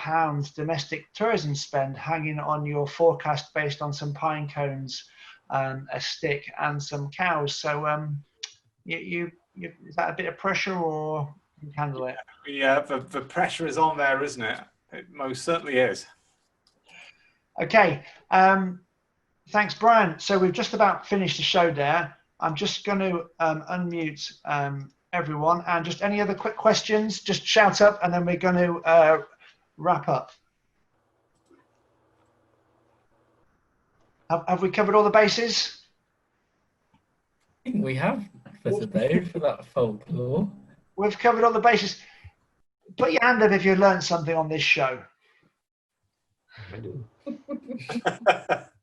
domestic tourism spend hanging on your forecast based on some pine cones, a stick and some cows. So is that a bit of pressure, or you can handle it? Yeah, the pressure is on there, isn't it? It most certainly is. Okay. Thanks, Brian. So we've just about finished the show there. I'm just going to unmute everyone, and just any other quick questions, just shout up, and then we're going to wrap up. Have we covered all the bases? I think we have for today for that folklore. We've covered all the bases. Put your hand up if you learned something on this show. I do.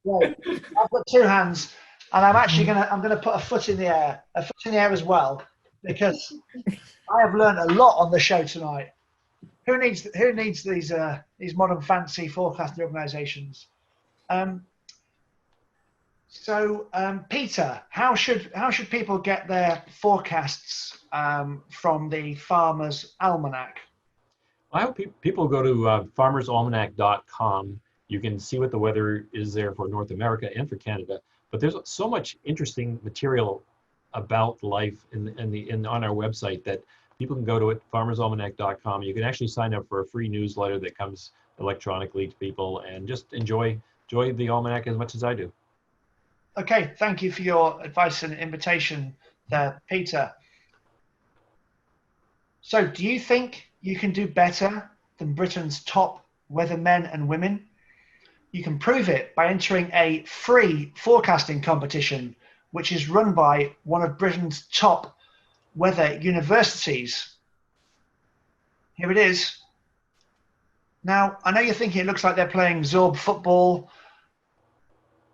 Right. I've got two hands, and I'm actually gonna put a foot in the air as well, because I have learned a lot on the show tonight. Who needs these modern fancy forecasting organisations? Peter, how should people get their forecasts from the Farmer's Almanac? I hope people go to farmersalmanac.com. You can see what the weather is there for North America and for Canada. But there's so much interesting material about life on our website that people can go to it, farmersalmanac.com. You can actually sign up for a free newsletter that comes electronically to people, and just enjoy the almanac as much as I do. Okay, thank you for your advice and invitation there, Peter. So, do you think you can do better than Britain's top weathermen and women? You can prove it by entering a free forecasting competition, which is run by one of Britain's top weather universities. Here it is. Now, I know you're thinking it looks like they're playing Zorb football.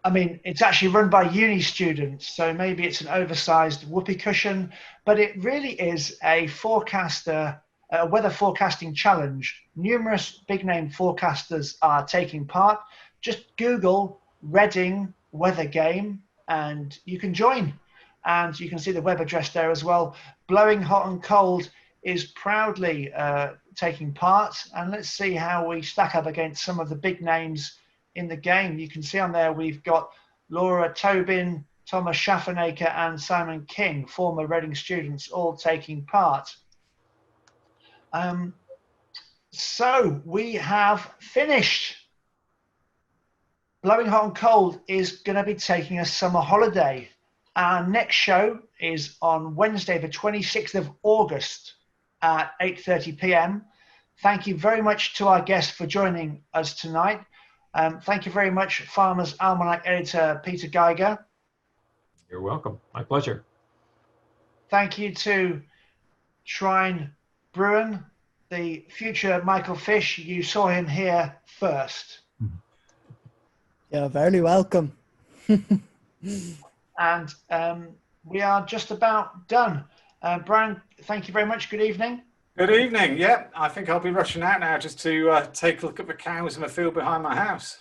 I mean, it's actually run by uni students, so maybe it's an oversized whoopee cushion, but it really is a weather forecasting challenge. Numerous big-name forecasters are taking part. Just Google Reading weather game and you can join. And you can see the web address there as well. Blowing Hot and Cold is proudly taking part. And let's see how we stack up against some of the big names in the game. You can see on there we've got Laura Tobin, Thomas Schaffenacre and Simon King, former Reading students, all taking part. So we have finished. Blowing Hot and Cold is going to be taking a summer holiday. Our next show is on Wednesday, the 26th of August at 8:30 p.m. Thank you very much to our guests for joining us tonight. Thank you very much, Farmer's Almanac editor Peter Geiger. You're welcome. My pleasure. Thank you to Shrine Bruin, the future Michael Fish. You saw him here first. Yeah, very welcome. And we are just about done. Brian, thank you very much. Good evening. Good evening. Yep, I think I'll be rushing out now just to take a look at the cows in the field behind my house.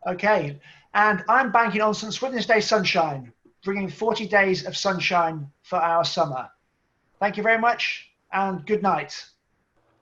Okay, and I'm banking on St. Swithin's Day sunshine, bringing 40 days of sunshine for our summer. Thank you very much, and good night.